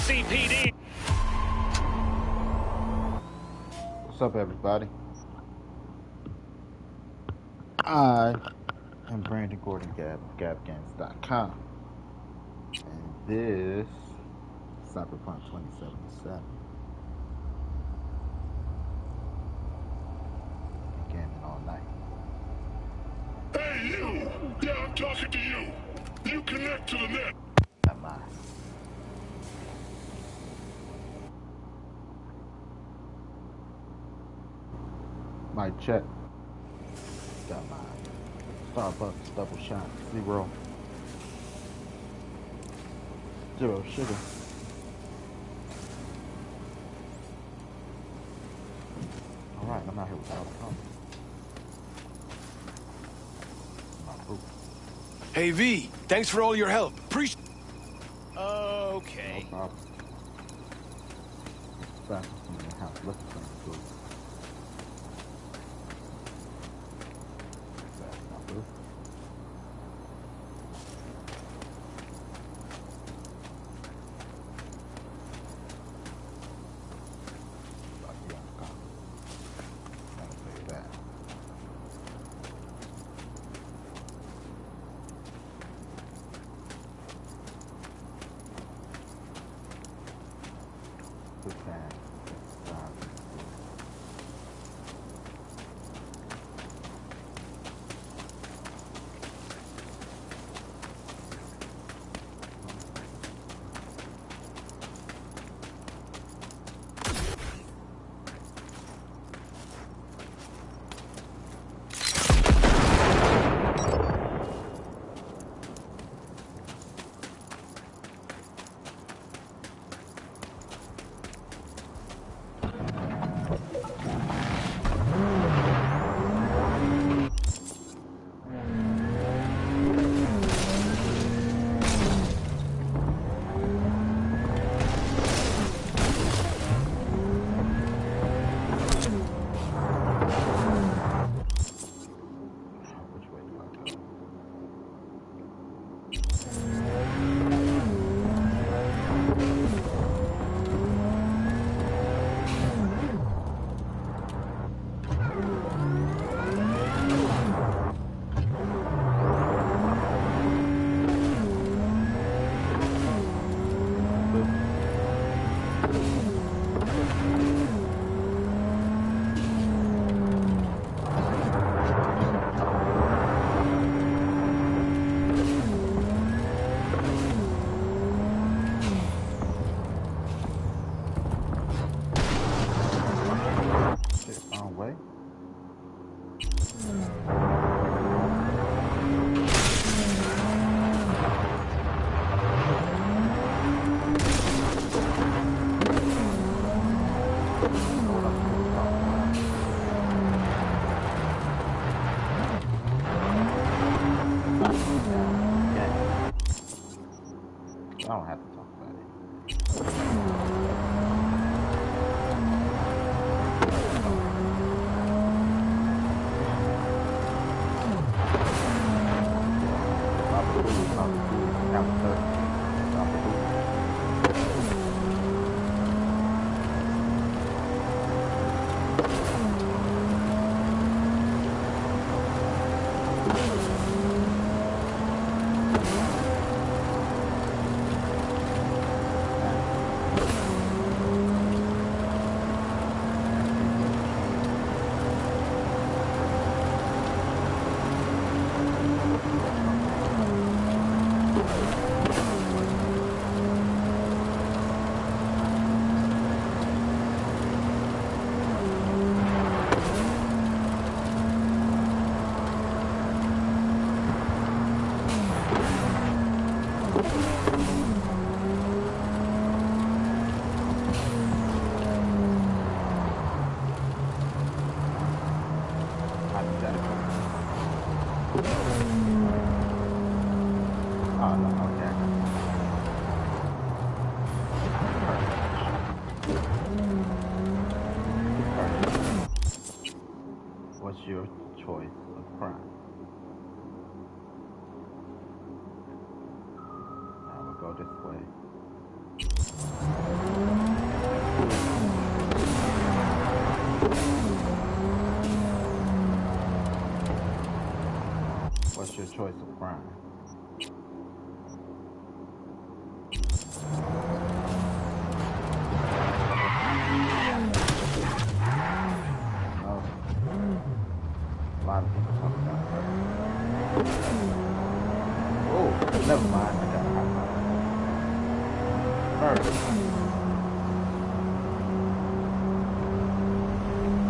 CPD. What's up, everybody? I am Brandon Gordon Gab of GabGames.com, and this Cyberpunk 2077. Gaming all night. Hey, you! Yeah, I'm talking to you. You connect to the net. Am I? Mic check. Got my Starbucks double shot, 0 sugar. Alright, I'm out here without a pump. Hey V, thanks for all your help. Appreciate. Okay. No problem. Back in the house looking for food. That's not good. I don't have to talk about it. What's your choice of crime? I will go this way. choice of crime? No. A lot of people talk about murder. Oh, never mind. I got a hot murder.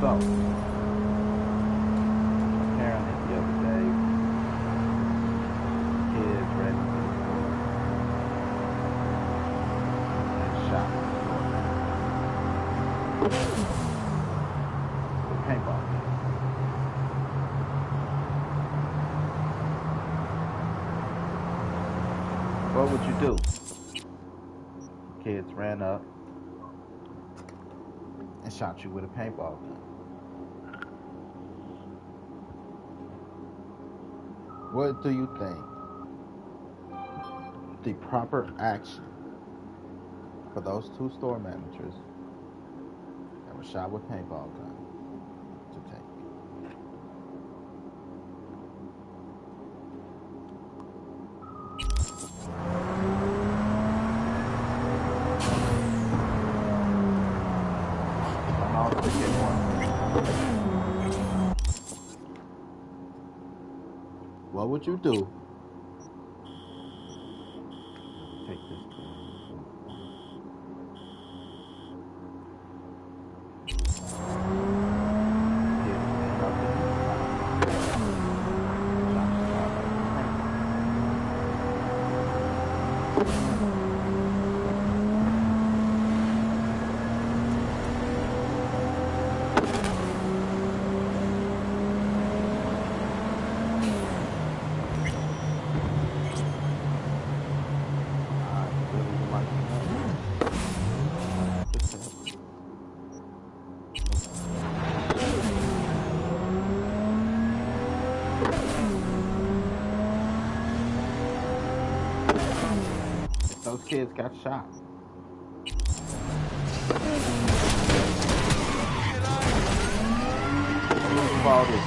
So, apparently the other day, kids ran into the store and shot the store with a paintball gun. What would you do? Kids ran up and shot you with a paintball gun. What do you think the proper action for those two store managers that were shot with paintball guns to take? Don't all stick at once. What would you do? Take this to those kids got shot. Whose fault is it?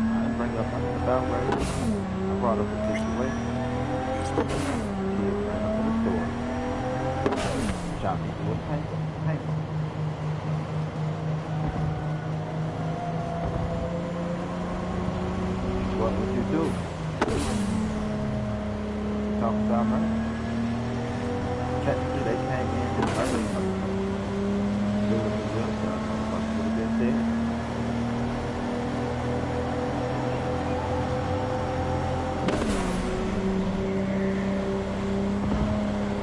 I didn't bring up nothing about race. I brought up a situation. Kids ran up in the store, shot people with paintball. What would you do? Talk about murder. Technically, they came in and murdered somebody. If it was a real gun, motherfuckers would have been dead.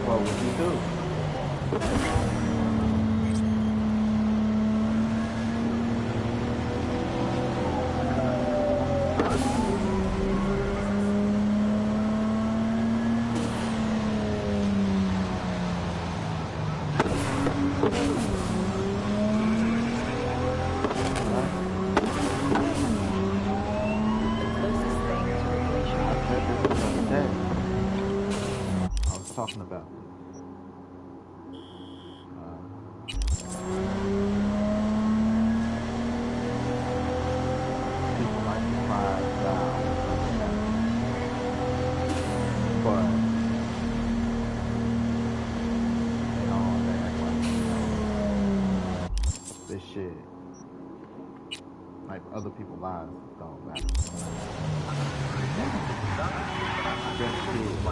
What would you do? Talking about this. People like to cry down, but they don't. They act like this shit, like other people's lives don't matter. Just kids. I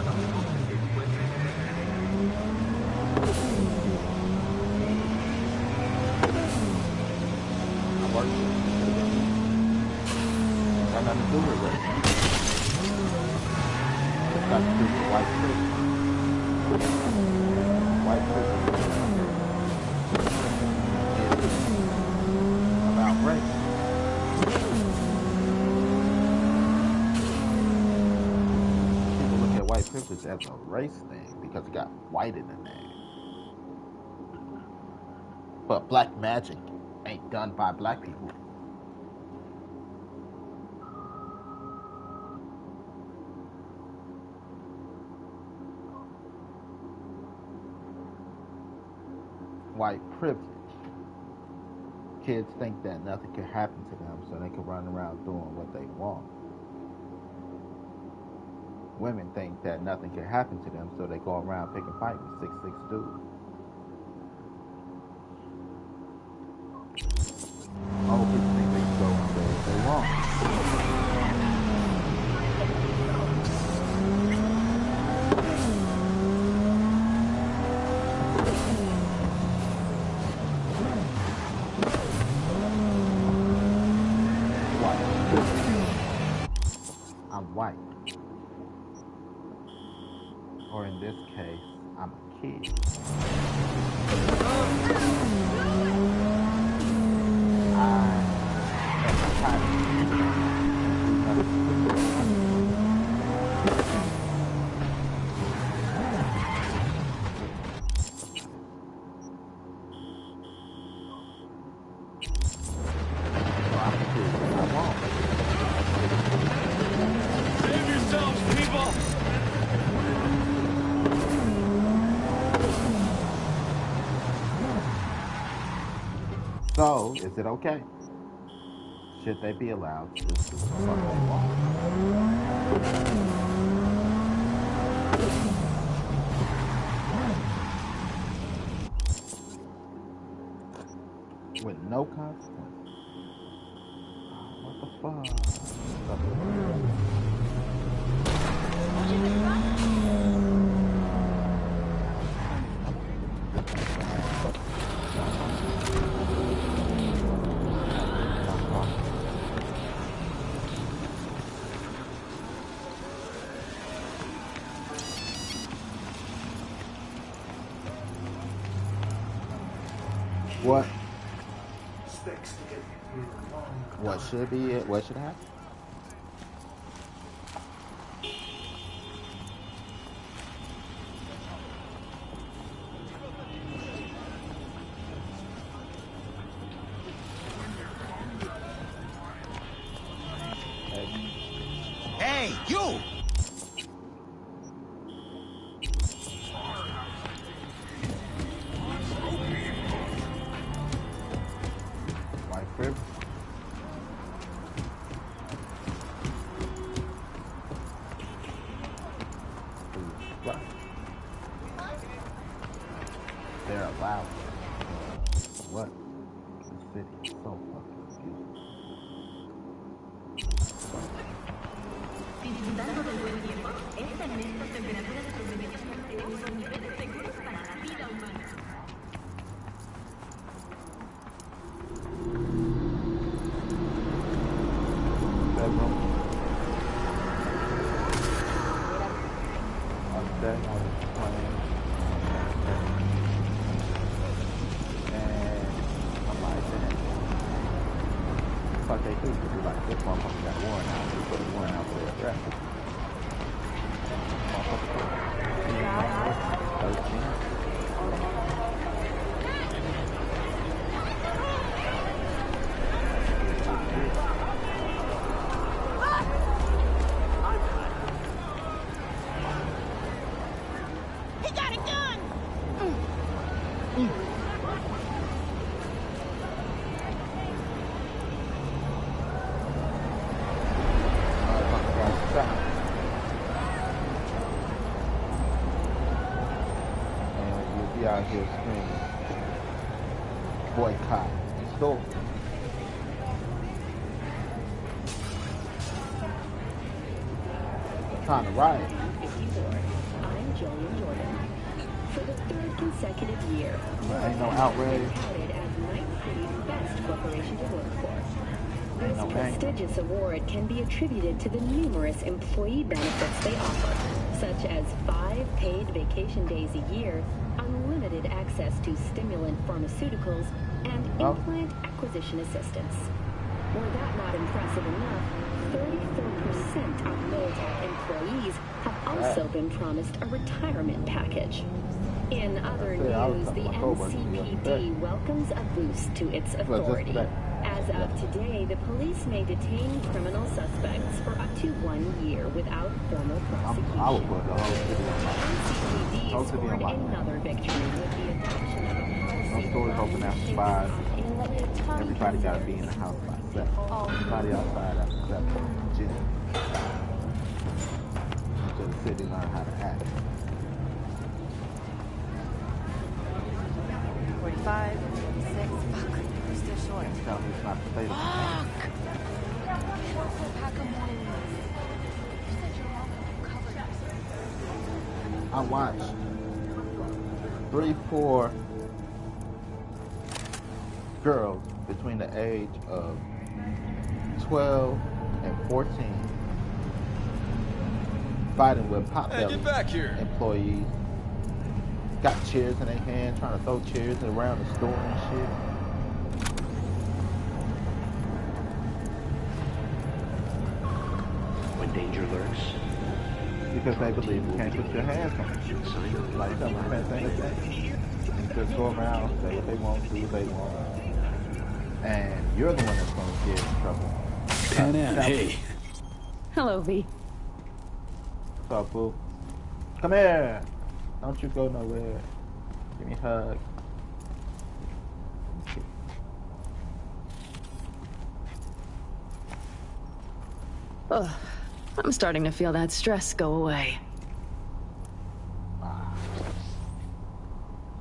work with got nothing to do with race. It's got to do with white privilege. White privilege is about race. People look at white privilege as a race thing because it got white in the name. But black magic ain't done by black people. white privilege. Kids think that nothing can happen to them, so they can run around doing what they want. Women think that nothing can happen to them, so they go around picking fight with 6'6" dudes. Old people think they can go and do what they want. I'm white. Or in this case, I'm a kid. Save yourselves, people! So, is it okay? Should they be allowed to just do what they want? With no consequence. What the fuck? What? What should be it? What should happen? Hey, you! White privilege. Right. They're allowed. What? The city is so fucking beautiful. Disfrutando del buen tiempo, esta en estas temperaturas promedios mantenemos los niveles seguros para la vida humana. Bedroom. Upstairs on the plane. And I'm like, damn. Fuck they do, because like, this motherfucker got warrant out. They put a warrant out for their arrest. Motherfucker. 13. He got a gun! Motherfucker got shot. And you'll be out here screaming, boycott the store. Trying to riot. 54. I'm Jillian Jordan. For the third consecutive year, But ain't no outrage. touted as Night City's best corporation to work for. This no prestigious award can be attributed to the numerous employee benefits they offer, such as 5 paid vacation days a year, unlimited access to stimulant pharmaceuticals, and implant acquisition assistance. Were that not impressive enough, 34% of military employees have also been promised a retirement package. In other news, the NCPD welcomes a boost to its authority. As of today, the police may detain criminal suspects for up to 1 year without formal prosecution. I would put the whole city on my NCPD scored another victory with the adoption of a policy No stores open after 5. Everybody gotta be in the house by 7. Everybody outside after 7. Gee. Until the city learn how to act. 45, 46. Fuck, we're still short. Can't tell me it's not debatable. Fuck! Pack 'em all. You said your mom would cover yourself. I watched 3, 4 girls between the age of 12 and 14 fighting with Potbelly employees. Got chairs in their hand, trying to throw chairs around the store and shit. When danger lurks. Because they believe you can't put your hands on it. Like some of the thing. And just go around, say what they want, do what they want. And you're the one that's going to get in trouble. Pan Am, hey. Hello, V. What's up, boo? Come here. Don't you go nowhere. Give me a hug. Ugh, I'm starting to feel that stress go away.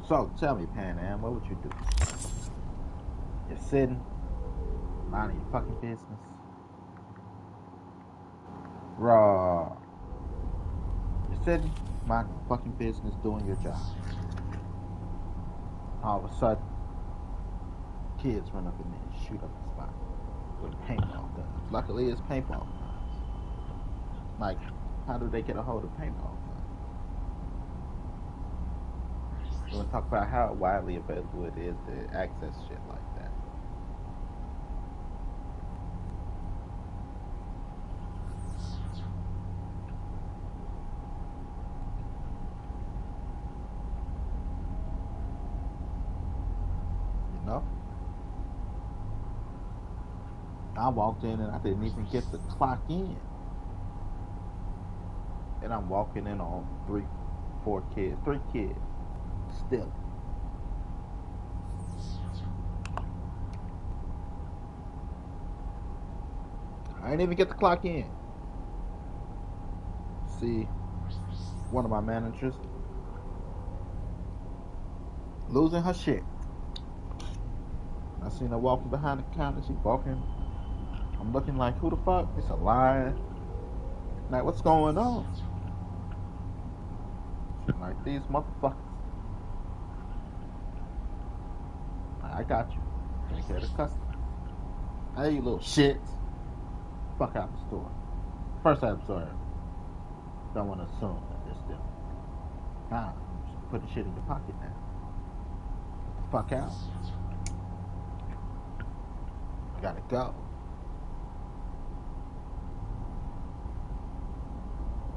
So, tell me, Pan Am, what would you do? You're sitting, minding your fucking business. Raw. You're sitting, minding your fucking business, doing your job. All of a sudden, kids run up in there and shoot up the spot with paintball guns. Luckily, it's paintball guns. Like, how do they get a hold of paintball guns? We're going to talk about how widely available it is to access shit like that. You know? I walked in and I didn't even get to clock in. And I'm walking in on 3 kids. Still. I ain't even get the clock in. See, one of my managers losing her shit. I seen her walking behind the counter. She walking. I'm looking like, who the fuck? It's a line. Like, what's going on? Like, these motherfuckers. I got you. Take care of the customer. Hey, you little shits. Fuck out the store. First, I'm sorry. Don't want to assume that they're still. Nah, just put the shit in your pocket now. Get the fuck out. I gotta go.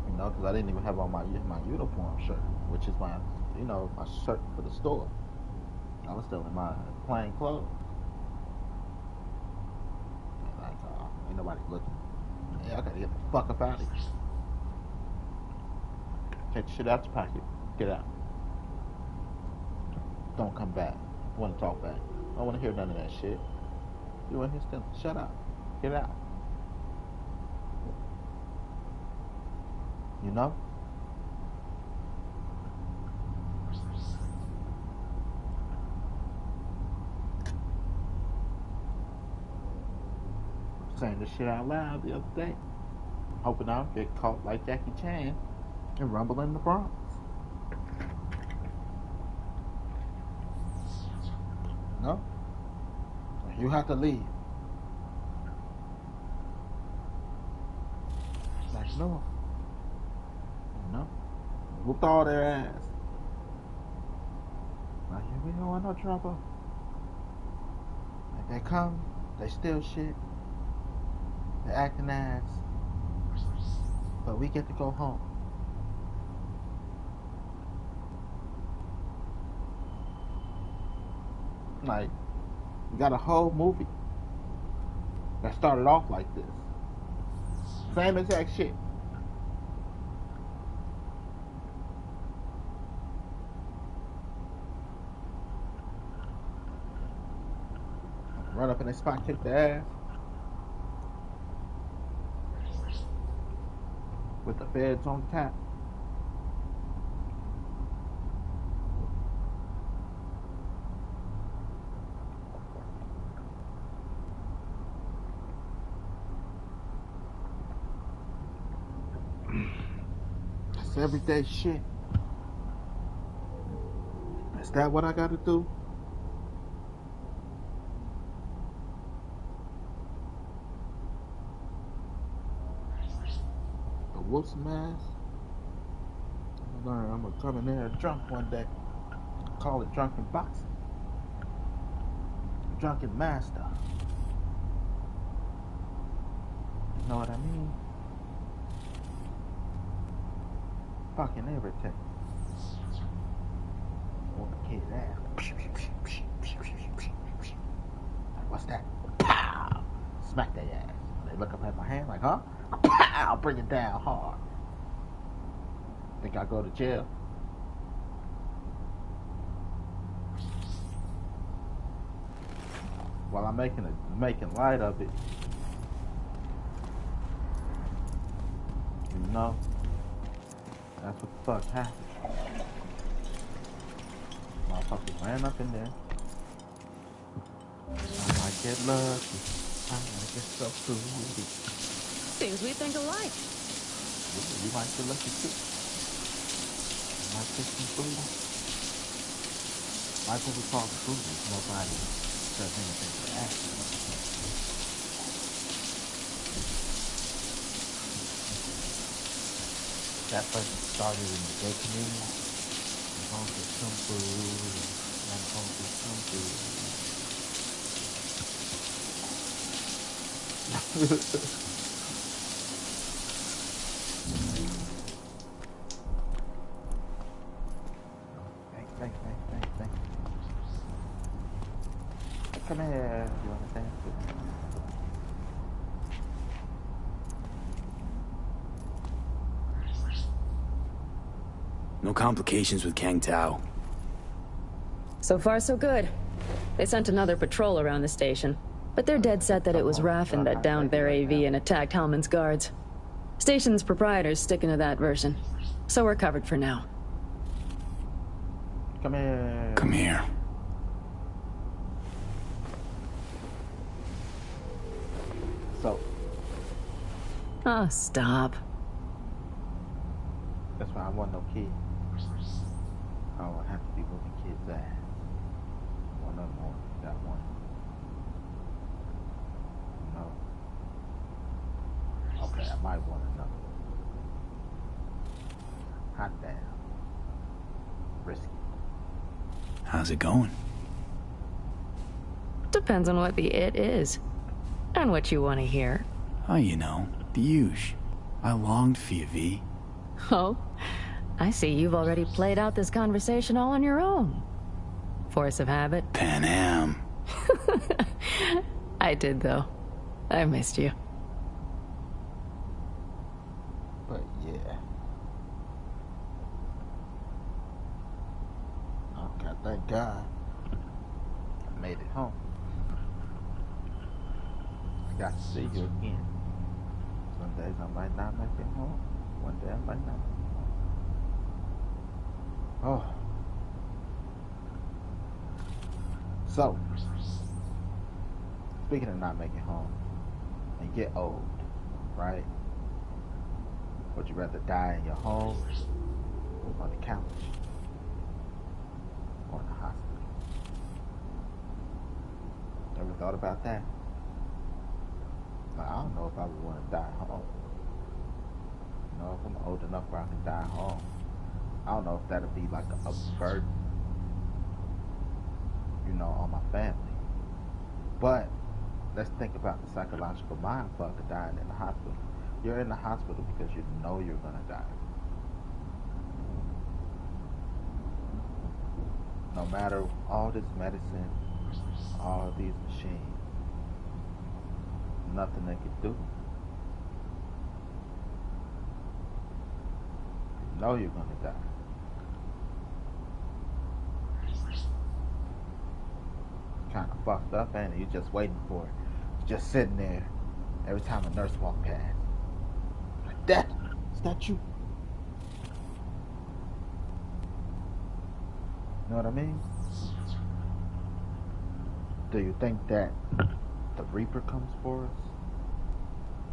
You know, because I didn't even have on my uniform shirt, which is my shirt for the store. I was still in my plain clothes. Like, ain't nobody looking. Yeah, I gotta get the fuck up out of here. Take the shit out your pocket. Get out. Don't come back. I want to talk back. I don't want to hear none of that shit. You in here still? Shut up. Get out. You know? Saying this shit out loud the other day. Hoping I don't get caught like Jackie Chan and rumble in the Bronx. No? You have to leave. Like, no. No. Whooped all their ass. Like, yeah, we don't want no trouble. Like, they come, they steal shit. They're acting ass. But we get to go home. Like, we got a whole movie that started off like this. Same exact shit. Run up in their spot, kick their ass. With the feds on tap. That's everyday shit. Is that what I gotta do? The wolf's mask? I'm gonna come in there drunk one day. Call it drunken boxing. Drunken master. You know what I mean? Fucking everything. Whoop a kid's ass. Like, what's that? Pow! Smack their ass. They look up at my hand like, huh? Pow! Bring it down hard. Think I go to jail? While I'm making light of it, you know, that's what the fuck happened. Motherfuckers ran up in there. I might get lucky. I might get so fruity. Seems we think alike. You might get lucky too. You might get some fruity. Why do we call it fruity if nobody does anything to ask? That person started in the gay community. I'm gonna get some food. I'm gonna get some food. Thank. Come here. You wanna dance with me? No complications with Kang Tao. So far, so good. They sent another patrol around the station, but they're dead set that it was Raffen that downed their AV and attacked Hellman's guards. Station's proprietor's sticking to that version, so we're covered for now. Come here. Come here. So, Oh, stop. that's why I want no kids. I don't want to have to be whooping kids' ass. I want nothing more than that one. No. Okay, I might want another. Hot damn. Risky. How's it going? Depends on what the it is. And what you want to hear. Oh, you know, the huge. I longed for you, V. Oh, I see you've already played out this conversation all on your own. Force of habit. Pan Am. I did, though. I missed you. But yeah. Okay, thank God. I made it home. I got to see you again. Some days I might not make it home. One day I might not. Oh. So, speaking of not making home, and get old, right? Would you rather die in your home or on the couch or in the hospital? Ever thought about that? Like, I don't know if I would want to die home. You know, if I'm old enough where I can die home, I don't know if that'd be like a burden, you know, on my family. But let's think about the psychological mindfuck of dying in the hospital. You're in the hospital because you know you're gonna die. No matter all this medicine, all these machines, nothing they can do. You know you're gonna die. kind of fucked up, and you just waiting for it. You're just sitting there every time a nurse walk past. Like, that, is that you? You know what I mean? Do you think that the Reaper comes for us?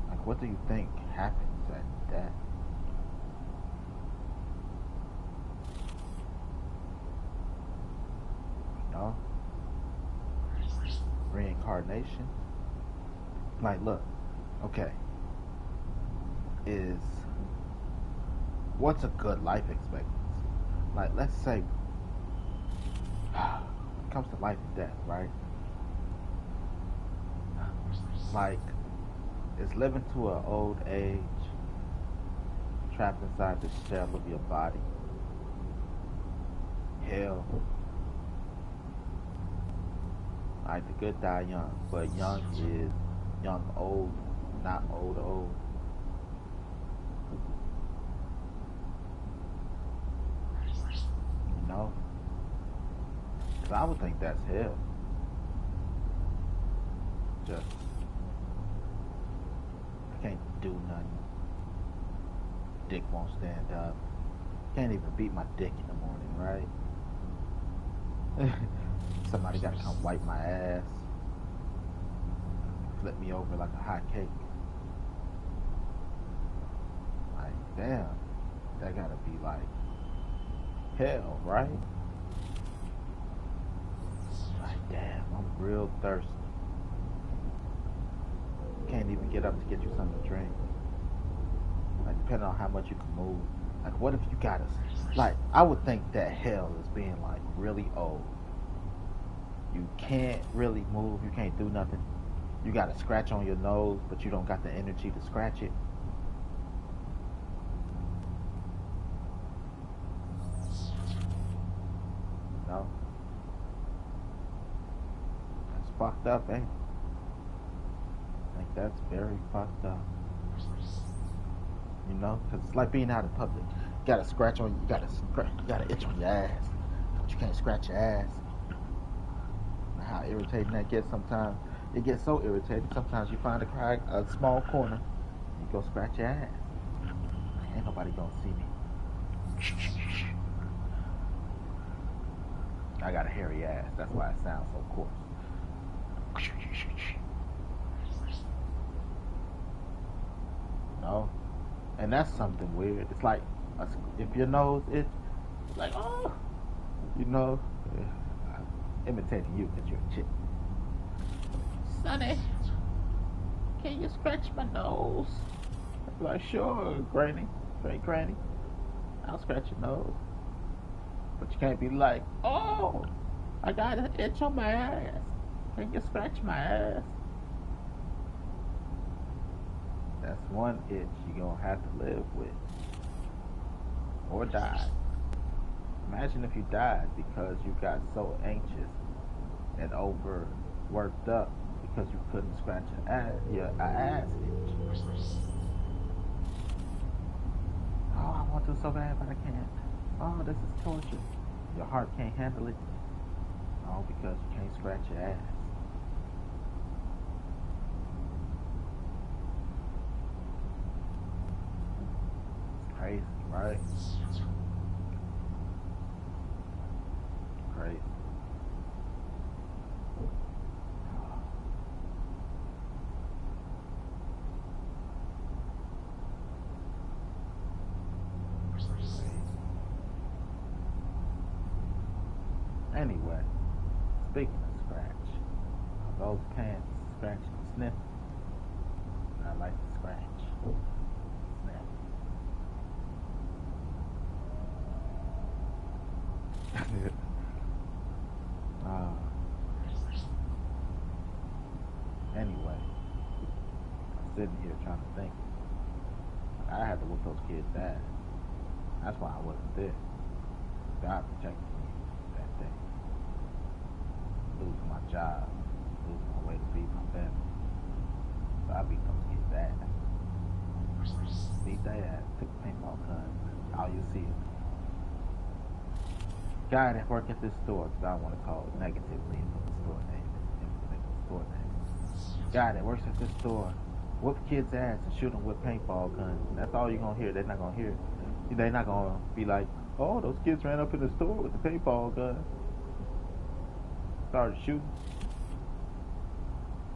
Like, what do you think happens at that? You know? Reincarnation? Like, look, okay. What's a good life expectancy? Like, let's say, when it comes to life and death, right? Like, is living to an old age, trapped inside the shell of your body, hell? Like, the good die young, but young is young old, not old old. You know? Because I would think that's hell. Just, I can't do nothing. Dick won't stand up. Can't even beat my dick in the morning, right? Somebody gotta come wipe my ass. Flip me over like a hot cake. Like, damn. That gotta be like hell, right? Like, damn, I'm real thirsty. Can't even get up to get you something to drink. Like, depending on how much you can move. Like, what if you gotta, like, I would think that hell is being like really old. You can't really move, you can't do nothing. You got a scratch on your nose, but you don't got the energy to scratch it. No? That's fucked up, ain't it? I think that's very fucked up. You know? Because it's like being out in public. You got a scratch on, you got an itch on your ass, but you can't scratch your ass. How irritating that gets sometimes. It gets so irritating. Sometimes you find a small corner, and you go scratch your ass. Ain't nobody gonna see me. I got a hairy ass. That's why it sounds so coarse. No, and that's something weird. It's like if your nose itch, it's like, oh, you know. Imitating you because you're a chick. Sonny, can you scratch my nose? I'm like, sure, Granny. Great Granny. I'll scratch your nose. But you can't be like, oh, I got an itch on my ass. Can you scratch my ass? That's one itch you're going to have to live with. Or die. Imagine if you died because you got so anxious and overworked up because you couldn't scratch your ass itch. Oh, I want to so bad, but I can't. Oh, this is torture. Your heart can't handle it. Oh, because you can't scratch your ass. It's crazy, right? Crazy. Anyway, speaking of scratch, those pants scratch and sniff. I like to scratch. Sniff. Anyway, I'm sitting here trying to think. I had to whoop those kids' ass. That's why I wasn't there. God protected me that day. Losing my job, losing my way to feed my family. So I beat those kids' ass. Beat their ass, took the paintball gun. All you see is guy that work at this store, because I don't want to call it negatively in the store name. store name. Guy that works at this store, whoop kids' ass and shoot them with paintball guns. And that's all you're gonna hear. They're not gonna hear. They're not gonna be like, oh, those kids ran up in the store with the paintball gun, started shooting.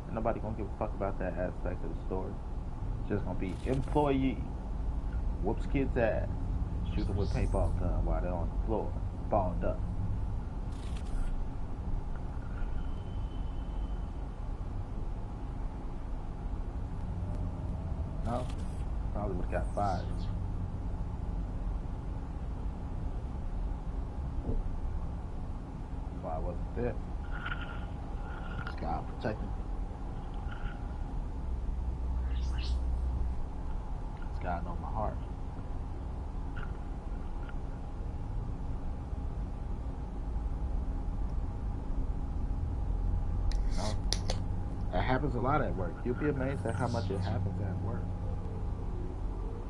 And nobody gonna give a fuck about that aspect of the story. It's just gonna be employee whoops kids' ass, shoot them with paintball gun while they're on the floor, balled up. No, probably would've got fired. That's why I wasn't there. This guy protecting. This guy knows my heart. No, that happens a lot at work. You'll be amazed at how much it happens at work.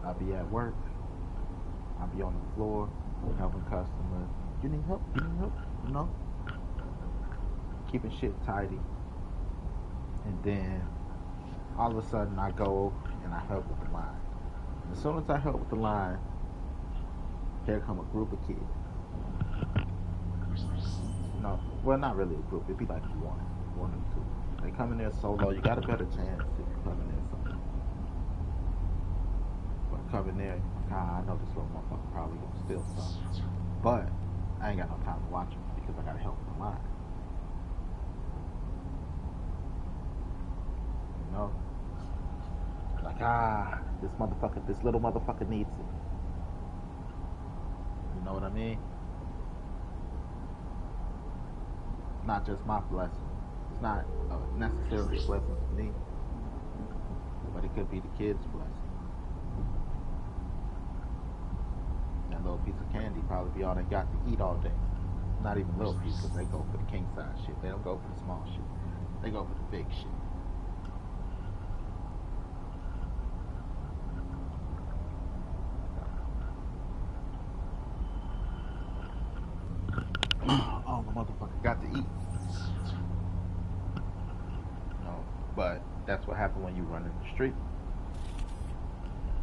I'll be at work. I'll be on the floor helping customers. You need help? You need help? You know? Keeping shit tidy. And then all of a sudden I go and I help with the line. And as soon as I help with the line, here come a group of kids. No, well, not really a group. It'd be like one or two. They come in there solo. You got a better chance if you come in there solo. But come in there, I know this little motherfucker probably gonna steal something. But I ain't got no time to watch him because I gotta help with the line. You know? Like, this little motherfucker needs it. You know what I mean? Not just my blessing. It's not necessarily a blessing for me, but it could be the kid's blessing. That little piece of candy probably be all they got to eat all day. Not even little piece, because they go for the king size shit. They don't go for the small shit. They go for the big shit. Oh, the motherfucker got to eat. No, but that's what happened when you run in the street.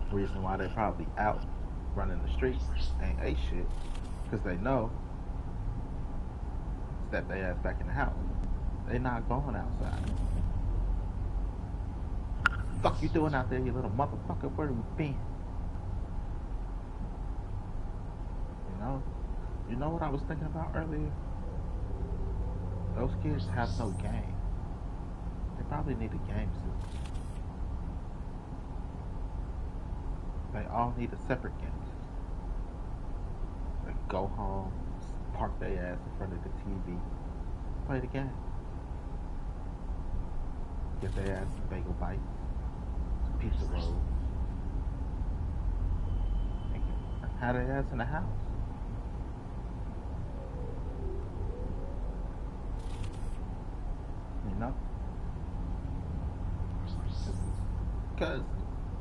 The reason why they probably out running the streets ain't a shit, because they know step their ass back in the house. They not going outside. Fuck you doing out there, you little motherfucker? Where you been? You know what I was thinking about earlier? Those kids have no game. They probably need a game system. They all need a separate game system. They go home, park their ass in front of the TV, play the game. Get their ass some bagel bites, some pizza rolls, and have their ass in the house. You know? Because,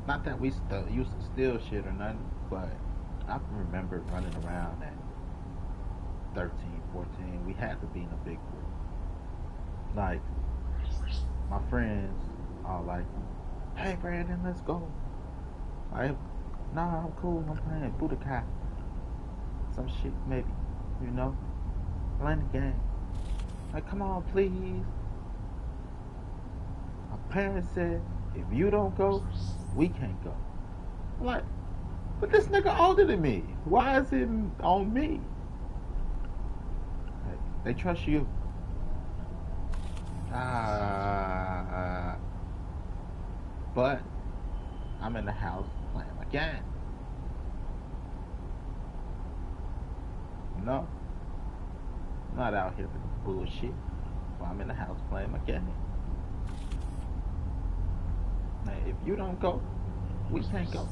not that we used to steal shit or nothing, but I remember running around at 13, 14. We had to be in a big group. Like, my friends are like, hey Brandon, let's go. Like, nah, I'm cool, I'm playing Budokai. Some shit, maybe, you know? Playing the game. Like, come on, please. My parents said, if you don't go, we can't go. I'm like, but this nigga older than me. Why is it on me? Hey, they trust you. But I'm in the house playing my game. No, I'm not out here for bullshit. Well, I'm in the house playing my game. Now, if you don't go, we can't go.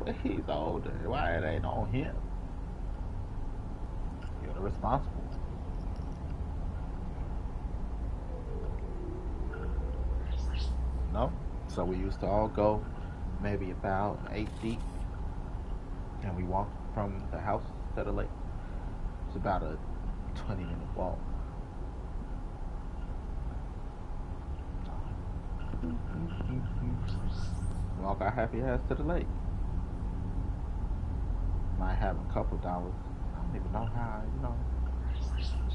But he's older. Why it ain't on him? You're the responsible. No? So we used to all go maybe about 8 deep, and we walked from the house to the lake. It's about a 20-minute walk. Walk our happy ass to the lake. Might have a couple dollars. I don't even know how,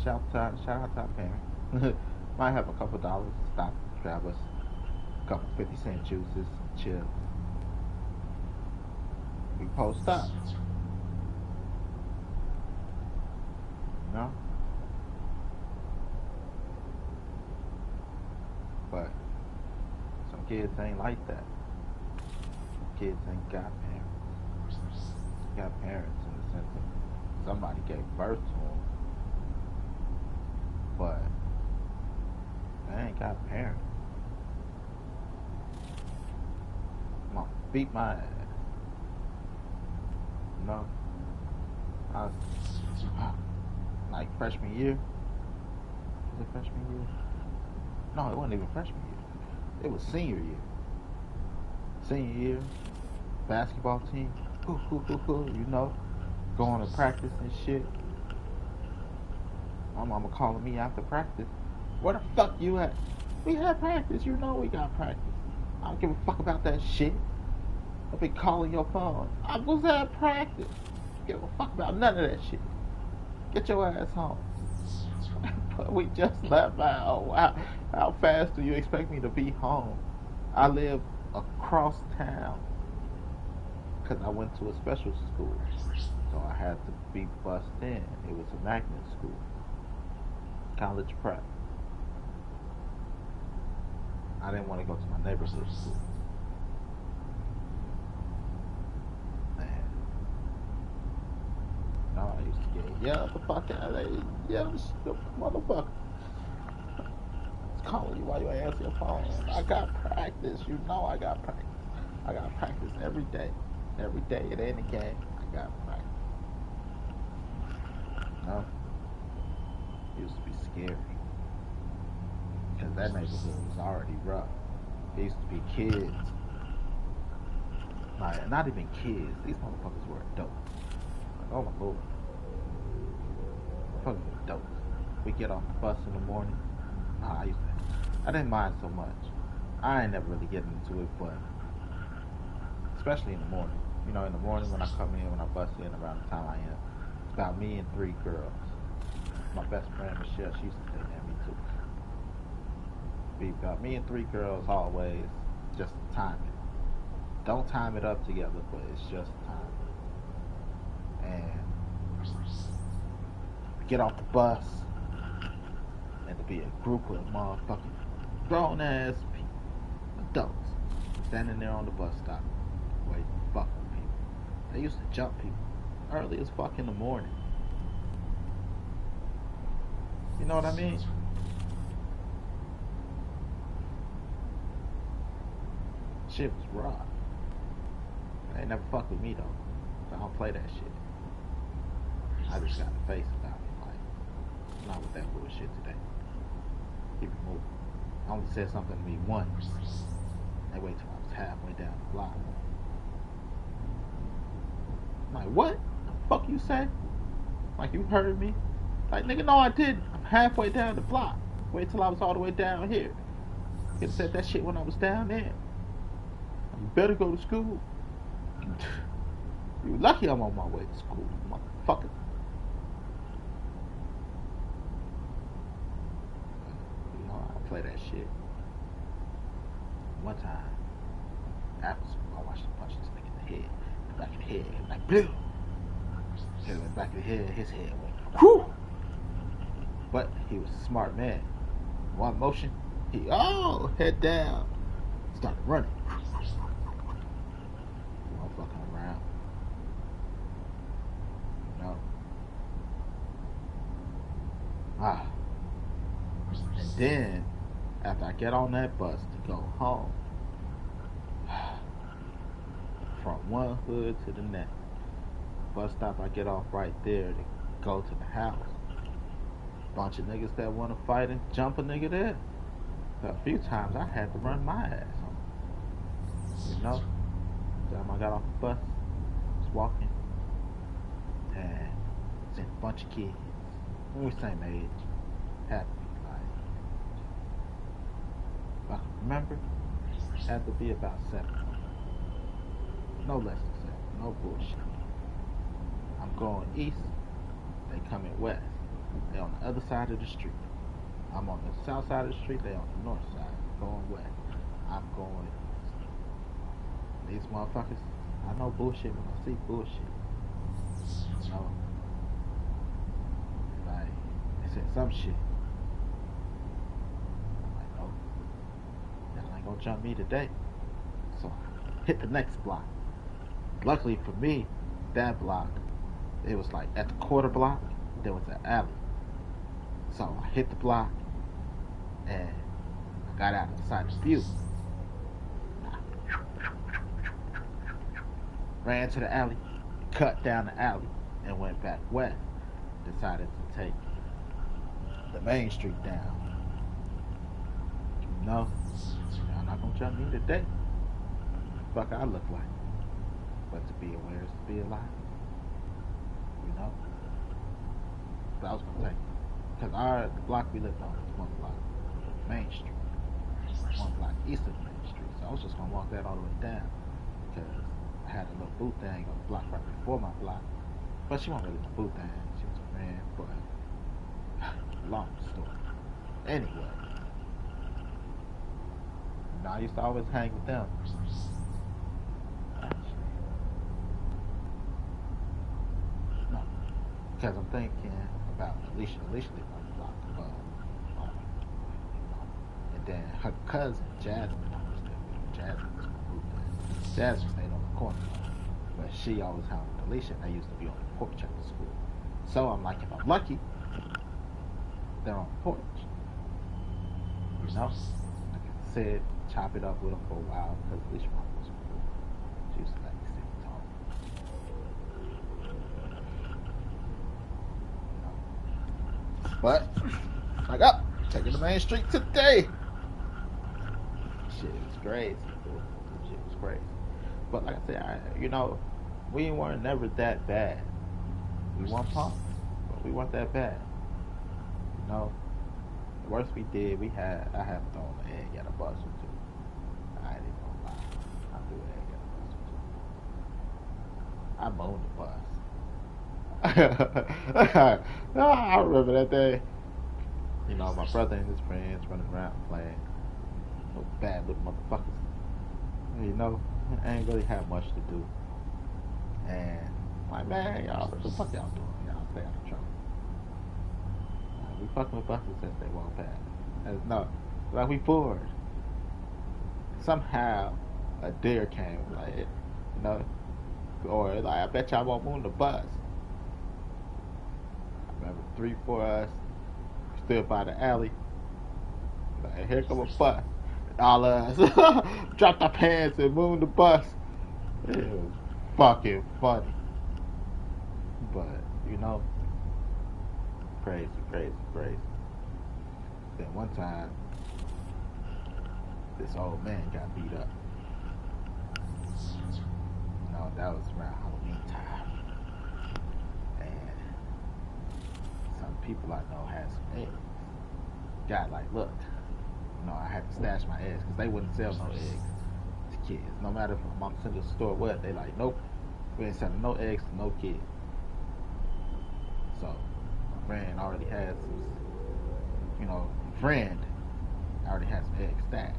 shout out to our parents. Might have a couple dollars. Stop, grab us a couple 50-cent juices, some chips. We post up. You know? But some kids ain't like that. Kids ain't got parents. Got parents in the sense of somebody gave birth to them, but they ain't got parents. I'm gonna beat my ass. You know? I was like freshman year. Was it freshman year? No, it wasn't even freshman year. It was senior year. Senior year, basketball team, you know, going to practice and shit. My mama calling me after practice. Where the fuck you at? We had practice, you know we got practice. I don't give a fuck about that shit. I'll be calling your phone. I was at practice. Give a fuck about none of that shit. Get your ass home. But we just left out. How fast do you expect me to be home? I live across town because I went to a special school, so I had to be bused in. It was a magnet school, college prep. I didn't want to go to my neighborhood school. Man, no, I used to get yelled the fuck out of there. Yeah, motherfucker. Calling you while you answer your phone. I got practice. You know I got practice. I got practice every day. Every day at any game, I got practice. No? It used to be scary. Because that neighborhood was already rough. There used to be kids. Like, not even kids. These motherfuckers were adults. Like, oh my lord. Motherfuckers adults. We get off the bus in the morning. I didn't mind so much. I ain't never really getting into it, but especially in the morning. You know, in the morning when I come in, when I bust in around the time I am, it's about me and 3 girls. My best friend Michelle, she used to say that, me too. Be about me and 3 girls always, just time it. Don't time it up together, but it's just time. And we get off the bus, and to be a group of motherfucking grown ass people, adults, standing there on the bus stop, waiting to fuck with people. They used to jump people early as fuck in the morning. You know what I mean? Shit was rough. They never fucked with me though. So I don't play that shit. I just got the face about it. Like, not with that bullshit today. Keep it moving. I only said something to me once. They wait till I was halfway down the block. I'm like, what the fuck you say? Like, you heard me? Like, nigga, no I didn't. I'm halfway down the block. Wait till I was all the way down here. You could have said that shit when I was down there. You better go to school. You're lucky I'm on my way to school, motherfucker. You know, I play that shit. One time, after school, I watched him punch this nigga in the head. In the back of the head, like, blue. Hit him in the back of the head, his head went, whoo! But he was a smart man. One motion, he, head down. Started running. Fucking around. You know? And then, after I get on that bus to go home, from one hood to the next, bus stop, I get off right there to go to the house. Bunch of niggas that want to fight and jump a nigga there. So a few times I had to run my ass home. You know? Time I got off the bus, I was walking, and it's a bunch of kids. We were the same age, happy, like, if I can remember, Had to be about 7. No less than 7. No bullshit. I'm going east. They coming west. They on the other side of the street. I'm on the south side of the street. They on the north side. Going west. I'm going east. These motherfuckers, I know bullshit when I see bullshit. You know? Like, they said some shit. I'm like, no. Y'all ain't gonna jump me today. So I hit the next block. Luckily for me, that block, it was like at the quarter block, there was an alley. So I hit the block and I got out of the sight of view. Ran to the alley, cut down the alley, and went back west. Decided to take the main street down. You know, y'all not gonna jump me today. Fuck I look like. But to be aware is to be alive. You know? But I was gonna take it. Because the block we lived on was 1 block Main Street. 1 block east of Main Street. So I was just gonna walk that all the way down. Because I had a little boo thing on the block right before my block. But she wasn't really a boo thing. She was a friend, but long story. Anyway. You know, I used to always hang with them. No. Because I'm thinking about Alicia. Alicia lived on the block above. And then her cousin, Jasmine, was there. Jasmine was my boo thing. Jasmine stayed on the corner. But she always hung with Alicia, and they used to be on the porch after school. So I'm like, if I'm lucky, they're on the porch. You know? Like I said, chop it up with them for a while, because Alicia was cool. She used to let me sit and talk. You know? But, like, up, taking the main street today. Shit was crazy. Shit was crazy. But like I said, you know, we weren't never that bad. We weren't punks, but we weren't that bad. You know, the worst we did, I had thrown an egg at a bus or two. I ain't even gonna lie. I threw an egg at a bus or two. I moaned the bus. I remember that day. You know, my brother and his friends running around playing. Those bad little motherfuckers. You know, I ain't really have much to do. And I'm like, man, y'all, what the fuck y'all doing? Y'all stay out of trouble. We fucking with buses since they won't pass. No, like we bored. Somehow a deer came, like, you know, or like, I bet y'all won't move the bus. I remember 3, 4 of us stood by the alley. Like, here come a bus. All of us dropped our pants and moved the bus. It was fucking funny. But, you know, crazy. Then one time, this old man got beat up. You know, that was around Halloween time. And some people I know had some eggs. Got like, look, you know, I had to stash my eggs because they wouldn't sell no eggs to kids. No matter if my mom sent to the store or what, they like, nope, we ain't selling no eggs to no kids. So my friend already had some, you know, already had some eggs stashed.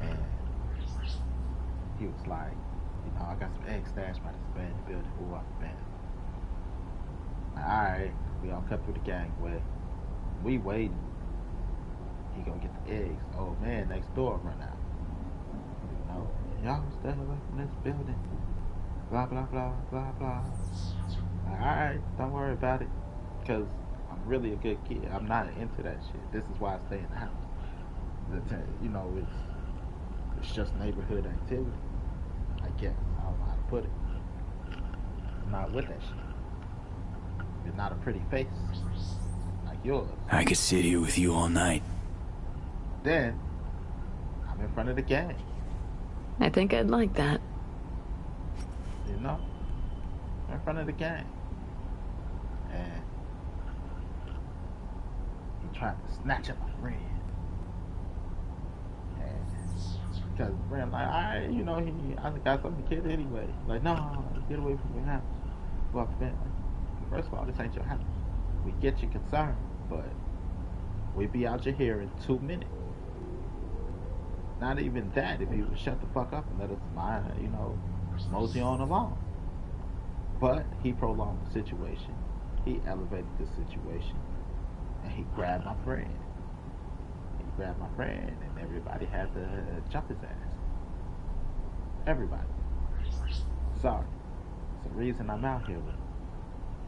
And he was like, you know, I got some eggs stashed by this abandoned building. Who up abandoned? Alright, we all cut through the gangway. We waiting. He gonna get the eggs. Old man next door run out. You know, y'all stay away from this building. Blah blah blah blah blah. Alright, don't worry about it. Cause I'm really a good kid. I'm not into that shit. This is why I stay in the house. You know, it's just neighborhood activity. I guess. I don't know how to put it. I'm not with that shit. You're not a pretty face like yours. I could sit here with you all night. Then I'm in front of the gang. I think I'd like that. You know? I'm in front of the gang. And he tried to snatch up my friend. And Because friend like, I got something to kid anyway. Like, no, get away from your house. Well, friend, first of all, this ain't your house. We get your concern, but we be out your here in 2 minutes. Not even that, if you would shut the fuck up and let us mind, mosey on along. But he prolonged the situation. He elevated the situation. And he grabbed my friend. He grabbed my friend, and everybody had to jump his ass. Everybody. Sorry. It's the reason I'm out here with him.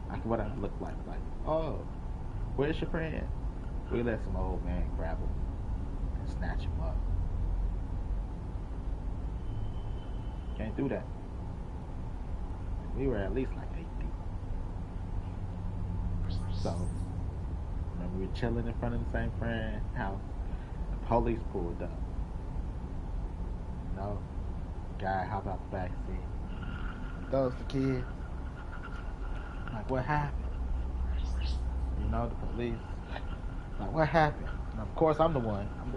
Like what I look like. Like, oh, where's your friend? We let some old man grab him and snatch him up. Can't do that. We were at least like 8 deep. So, remember we were chilling in front of the same friend house. The police pulled up. Guy hopped out the back seat. Those the kids. I'm like, what happened? The police. Like, what happened? And of course, I'm the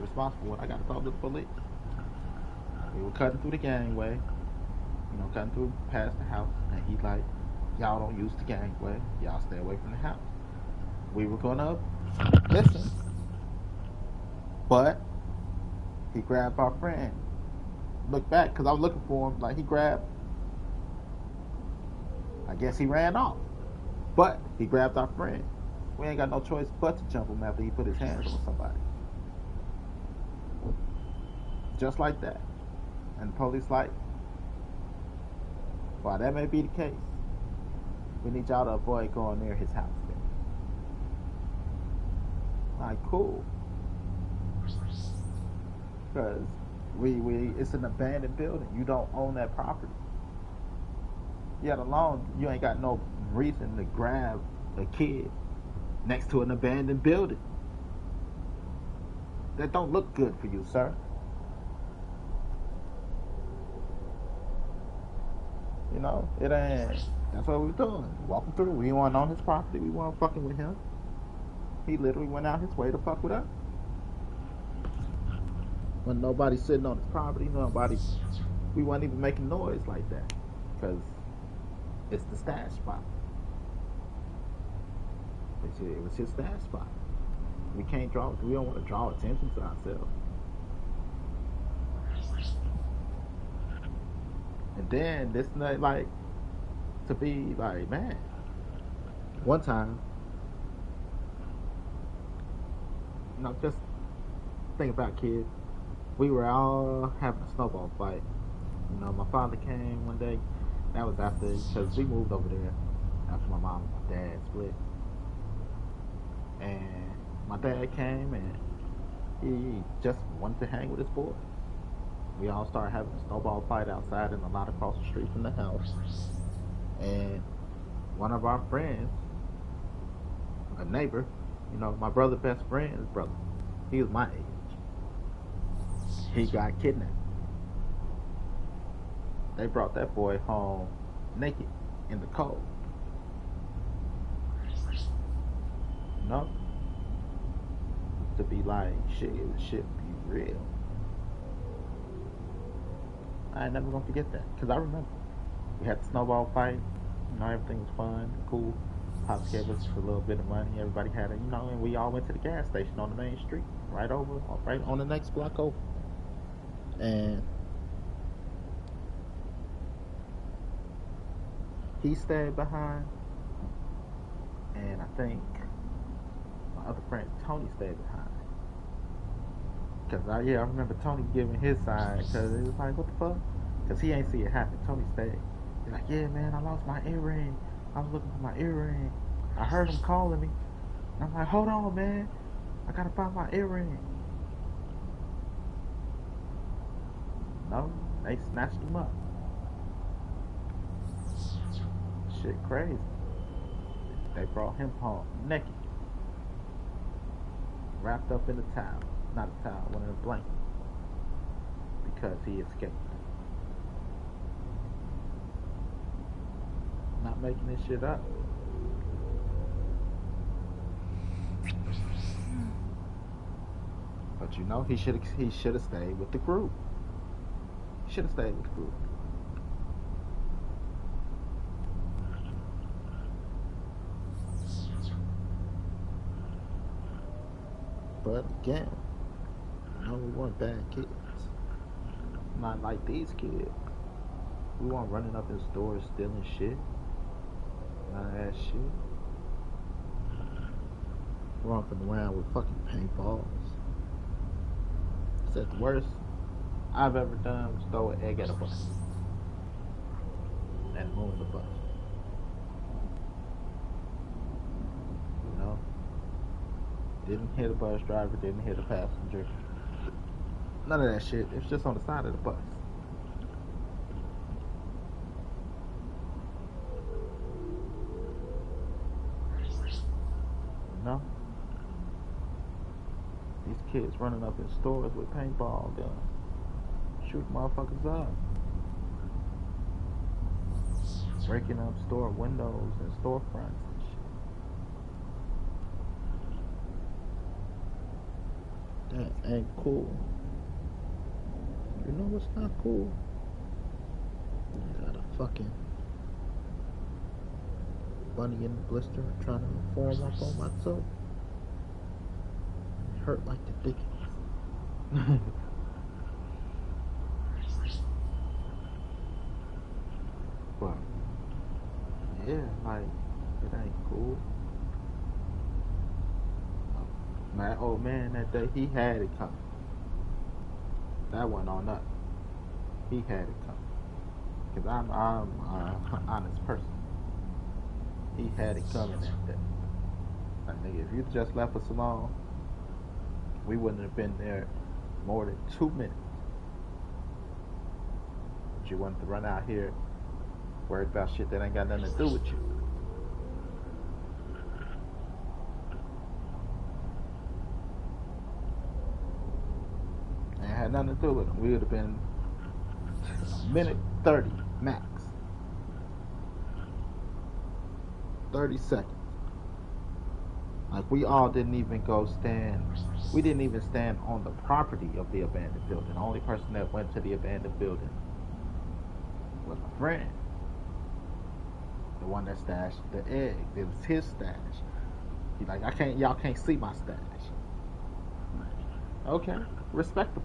responsible one. I got to talk to the police. We were cutting through the gangway. Cutting through past the house. And he like, y'all don't use the gangway. Y'all stay away from the house. We were gonna listen. But he grabbed our friend. Looked back, because I was looking for him. Like, he grabbed. I guess he ran off. But he grabbed our friend. We ain't got no choice but to jump him after he put his hands on somebody. Just like that. And the police like, while that may be the case, we need y'all to avoid going near his house then. Like, cool. Because it's an abandoned building. You don't own that property. Yet alone, you ain't got no reason to grab a kid next to an abandoned building. That don't look good for you, sir. It ain't. That's what we were doing. Walking through. We weren't on his property. We weren't fucking with him. He literally went out his way to fuck with us. When nobody's sitting on his property, we weren't even making noise like that. Because it's the stash spot. It was his stash spot. We don't want to draw attention to ourselves. And then this night, like, to be like, man, one time, just think about kids. We were all having a snowball fight. My father came one day. That was after, because we moved over there after my mom and my dad split. And my dad came and he just wanted to hang with his boys. We all started having a snowball fight outside in the lot across the street from the house. And one of our friends, a neighbor, my brother's best friend's brother, he was my age. He got kidnapped. They brought that boy home naked in the cold. To be like, shit be real. I ain't never gonna forget that, because I remember we had the snowball fight. Everything was fun, cool. Pops gave us a little bit of money. Everybody had it, and we all went to the gas station on the main street, right on the next block over. And he stayed behind, and I think my other friend Tony stayed behind. Because I remember Tony giving his side, because it was like, what the fuck? Because he ain't see it happen. Tony stayed. He's like, yeah, man, I lost my earring. I was looking for my earring. I heard him calling me. And I'm like, hold on, man. I gotta find my earring. No, they snatched him up. Shit crazy. They brought him home naked. Wrapped up in a towel. Not a towel, one of a blanket. Because he escaped. Not making this shit up. But he should have stayed with the group. should have stayed with school. But again, we weren't bad kids. Not like these kids. We weren't running up in stores stealing shit. None of that shit. Romping around with fucking paintballs. Said the worst I've ever done was throw an egg at a bus. And ruin the bus. You know? Didn't hit a bus driver, didn't hit a passenger. None of that shit. It was just on the side of the bus. You know? These kids running up in stores with paintball guns. Shooting motherfuckers up. Breaking up store windows and storefronts and shit. That ain't cool. You know what's not cool? You got a fucking bunny in the blister trying to form up on my toe. It hurt like the dickens. But yeah, like it ain't cool. My old man that day, he had it coming. That wasn't on us. He had it coming. Cause I'm an honest person. He had it coming that day. Like nigga, if you just left us alone, we wouldn't have been there more than 2 minutes. But you wanted to run out here worried about shit that ain't got nothing to do with you. It had nothing to do with them. We would have been a minute 30 max. 30 seconds. Like we all didn't even go stand. We didn't even stand on the property of the abandoned building. The only person that went to the abandoned building was my friend. The one that stashed the egg. It was his stash. He's like, y'all can't see my stash. Okay, respectable.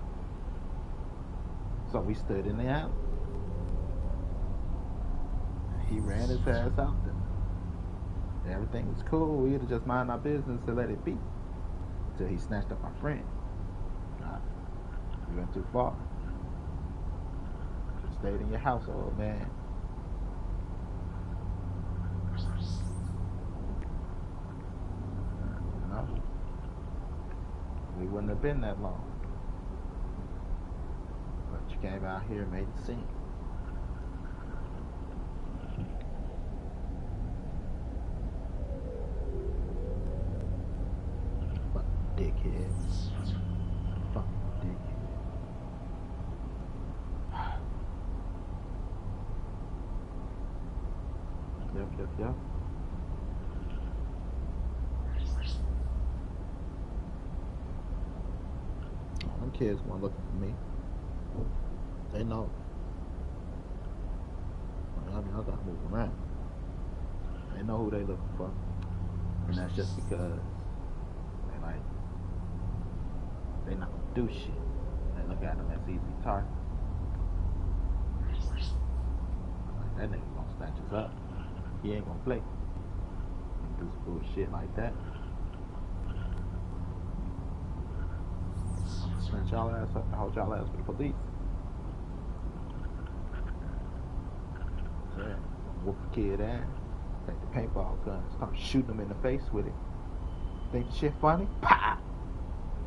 So we stood in the alley. He ran his ass out there. Everything was cool. We had to just mind our business and let it be. Until he snatched up my friend. We went too far. You stayed in your household, man. We wouldn't have been that long. But you came out here and made it seem. Fuck dickheads. Fuck dickheads. Yep. Them kids weren't looking for me. They know. I mean, I gotta move around. They know who they looking for. And that's just because they not gonna do shit. They look at them as easy targets. Like, that nigga gonna snatch us up. He ain't gonna play. Do some bullshit like that. Snatch y'all ass up and hold y'all ass for the police. Yeah, whoop a kid ass. Take the paintball gun, start shooting him in the face with it. Think the shit funny? Pow!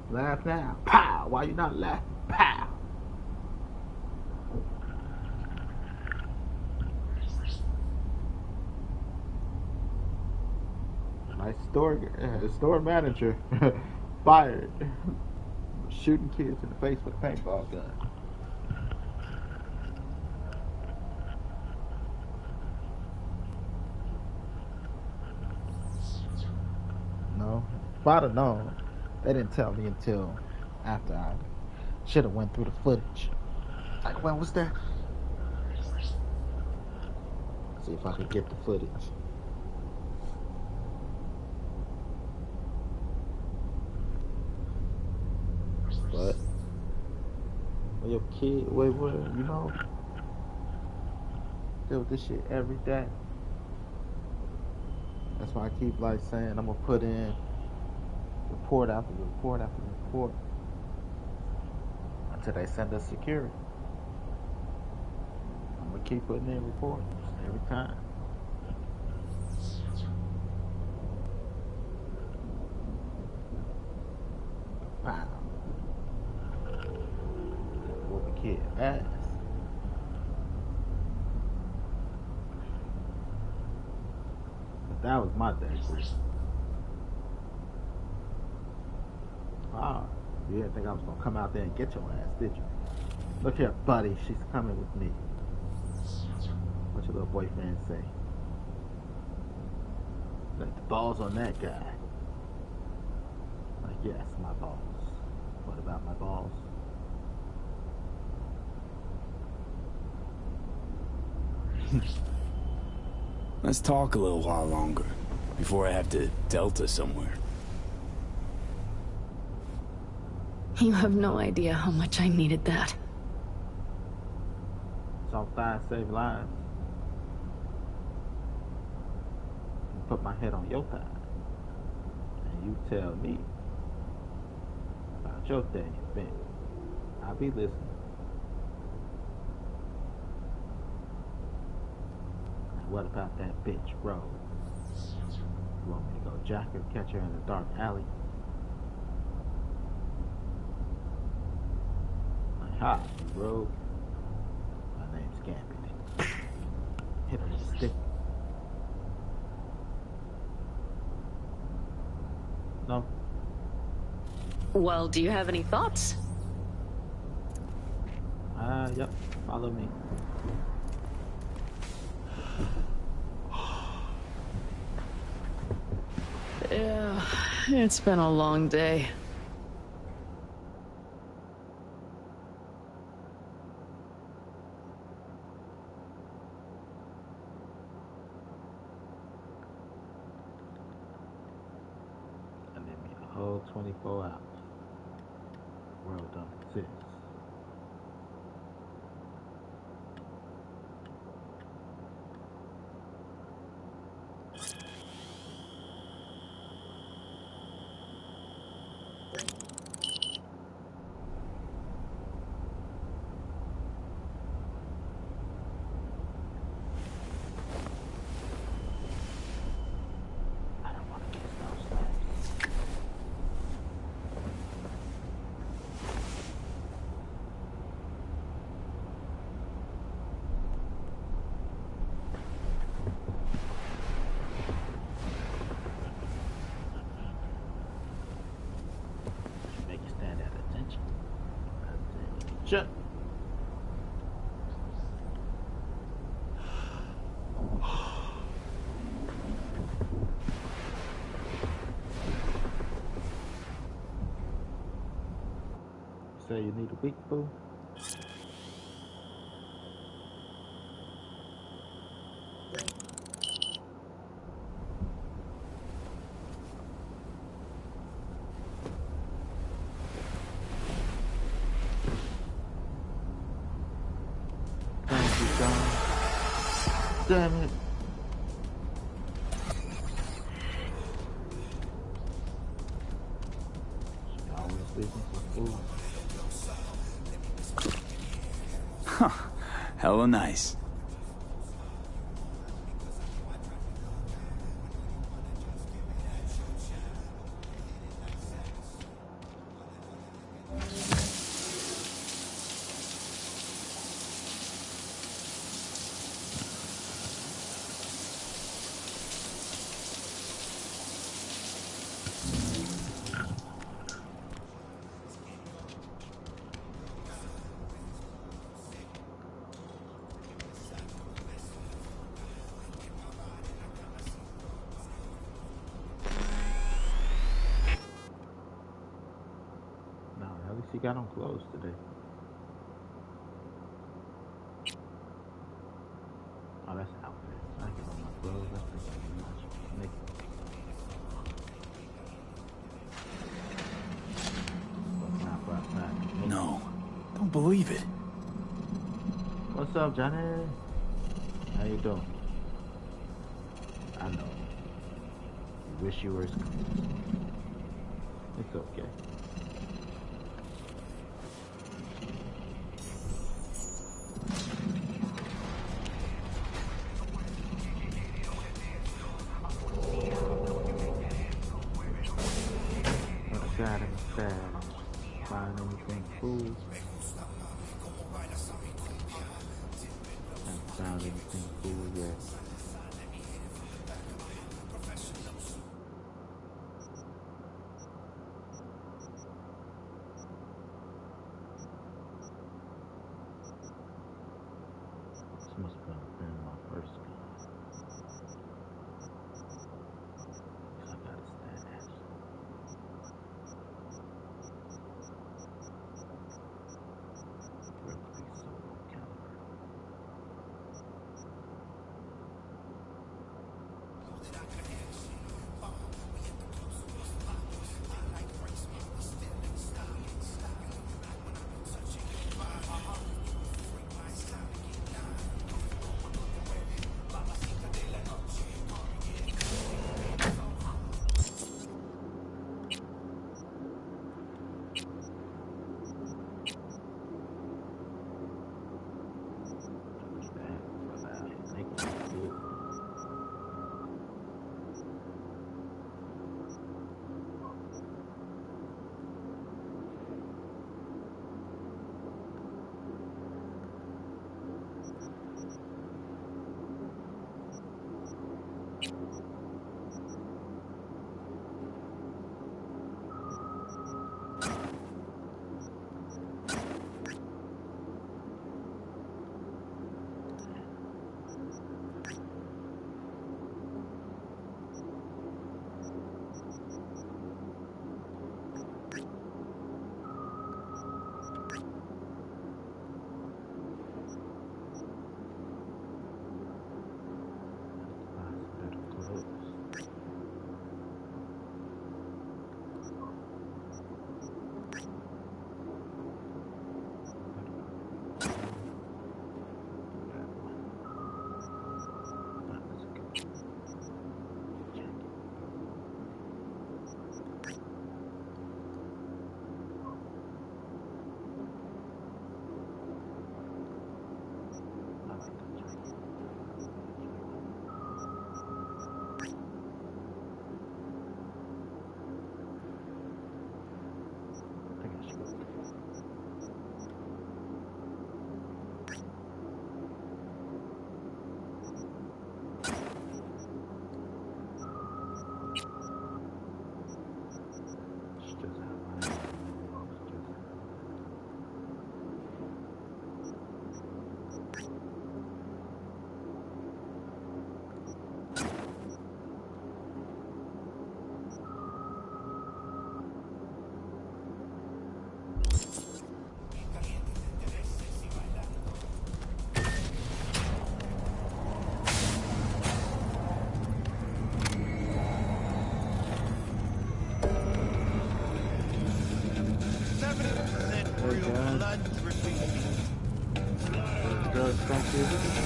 Laugh now. Pow! Why you not laughing? Pow! My store manager fired. Shooting kids in the face with a paintball gun. No, if I'd have known, they didn't tell me until after I should have went through the footage. Like, when was that? See if I can get the footage. But when your kid, wait, you know, deal with this shit every day. That's why I keep like saying I'm gonna put in report after report after report until they send us security. I'm gonna keep putting in reports every time. Wow. Whoop a kid ass. But that was my day, Chris. Ah, you didn't think I was gonna come out there and get your ass, did you? Look here, buddy, she's coming with me. What your little boyfriend say? Like the balls on that guy. Like, yes, my balls. What about my balls? Let's talk a little while longer before I have to Delta somewhere. You have no idea how much I needed that. Soft thighs save lives. Put my head on your thigh. And you tell me about your day, Ben. I'll be listening. And what about that bitch, Rose? You want me to go jack her, catch her in a dark alley? Hi, Rose. My name's Gambit. Hit her with a stick. No. Well, do you have any thoughts? Yep. Follow me. Yeah, it's been a long day. And then me a whole 24 hours. World don't exist. I don't want to kiss those legs. Should make you stand at attention. Attention. Say you need a week, boo? Thank you, God. Damn it. She always leaving for food. Huh. Hella nice. No, at least he got on clothes today. believe it. What's up, Johnny? How you doing? I know. You wish you were as cool. It's okay. Outside in the bag, find anything cool. Haven't found anything cool yet. This must have been my first gun. I gotta stand that. Berkeley solo caliber.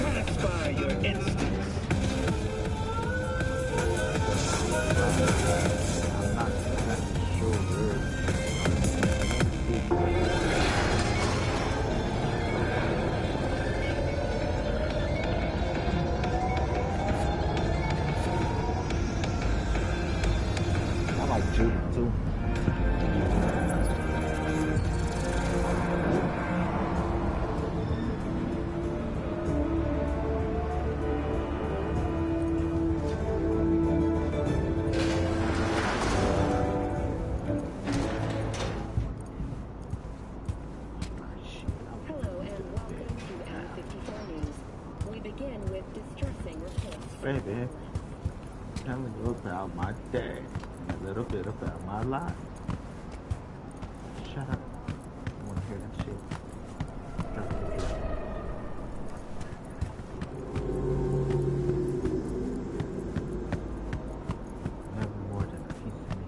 Satisfy your instincts. I'm not exactly sure I like shooting too. Baby, tell me a little about my day and a little bit about my life. Shut up. I want to hear that shit. Never more than a piece of me.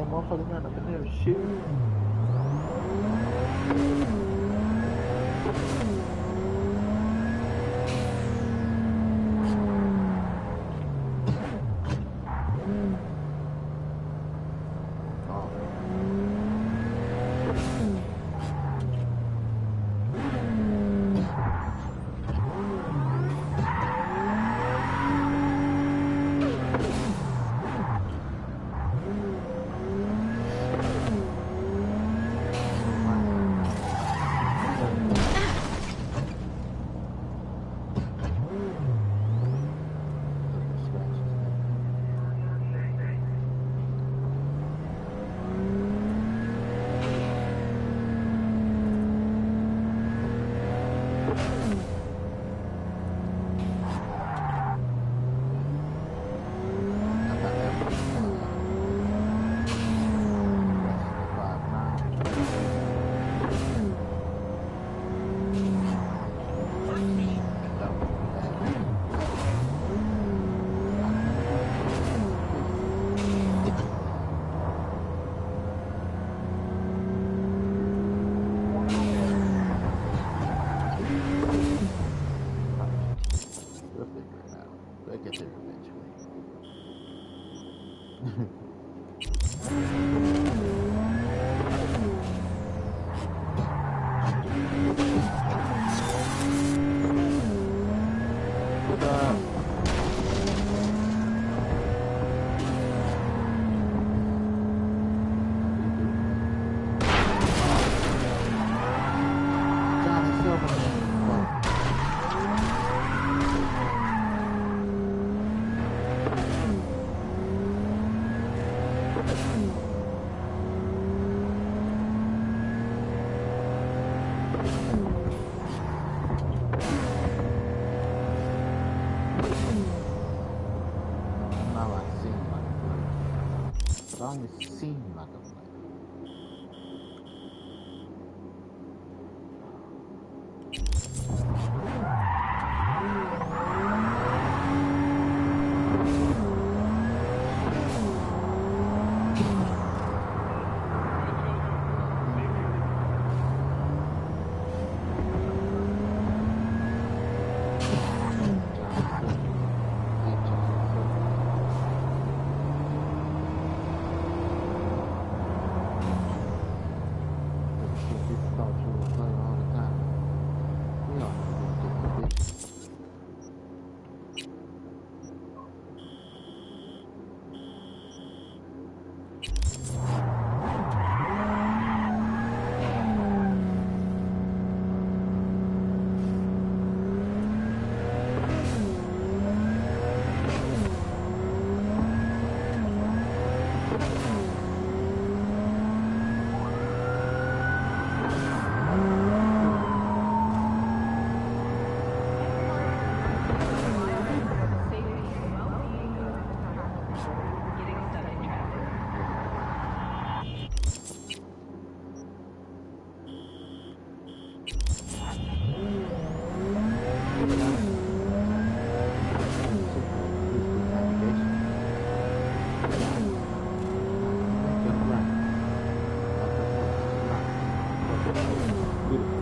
Motherfucker got up in there shooting. It seemed like a plan. Beautiful.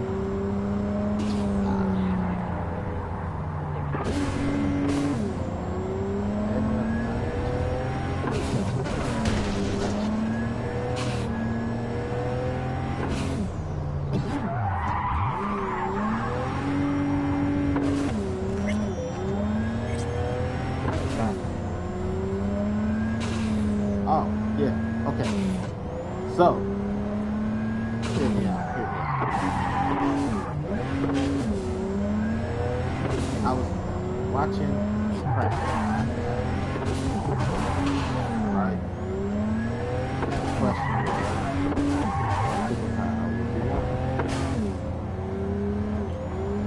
Oh, yeah, okay. So, hear me out, hear me out. I was watching practice, right? Question was, superpower would you want?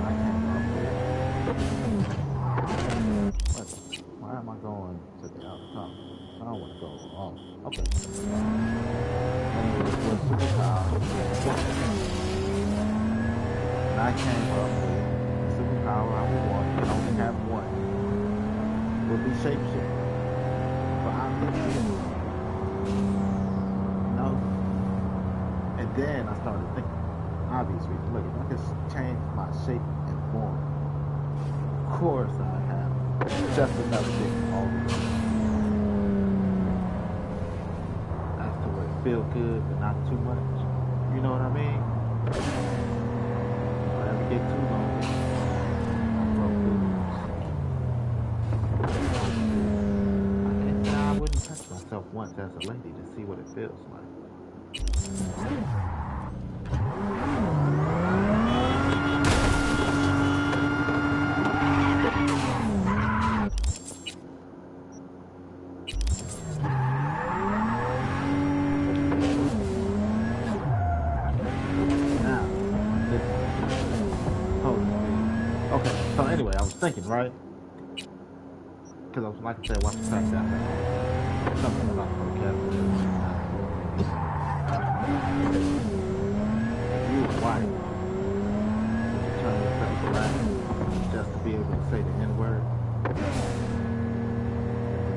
I came up with, why am I going to the outcome? I don't want to go all. Okay. And it was what superpower would you want? And I came up with the superpower I would want, and only have one, would be shapeshifting. But I'm no. And then I started thinking, obviously, look, if I could change my shape and form, of course I have just enough dick all the time. That's the way it feel good, but not too much. You know what I mean? Don't ever get too long. I can't say I wouldn't touch myself once as a lady to see what it feels like. Now, this supposed to be okay. So anyway, I was thinking, right? Because I was, like I said, watching practice after something about vocabulary. If you were white, would you turn yourself black just to be able to say the N-word? To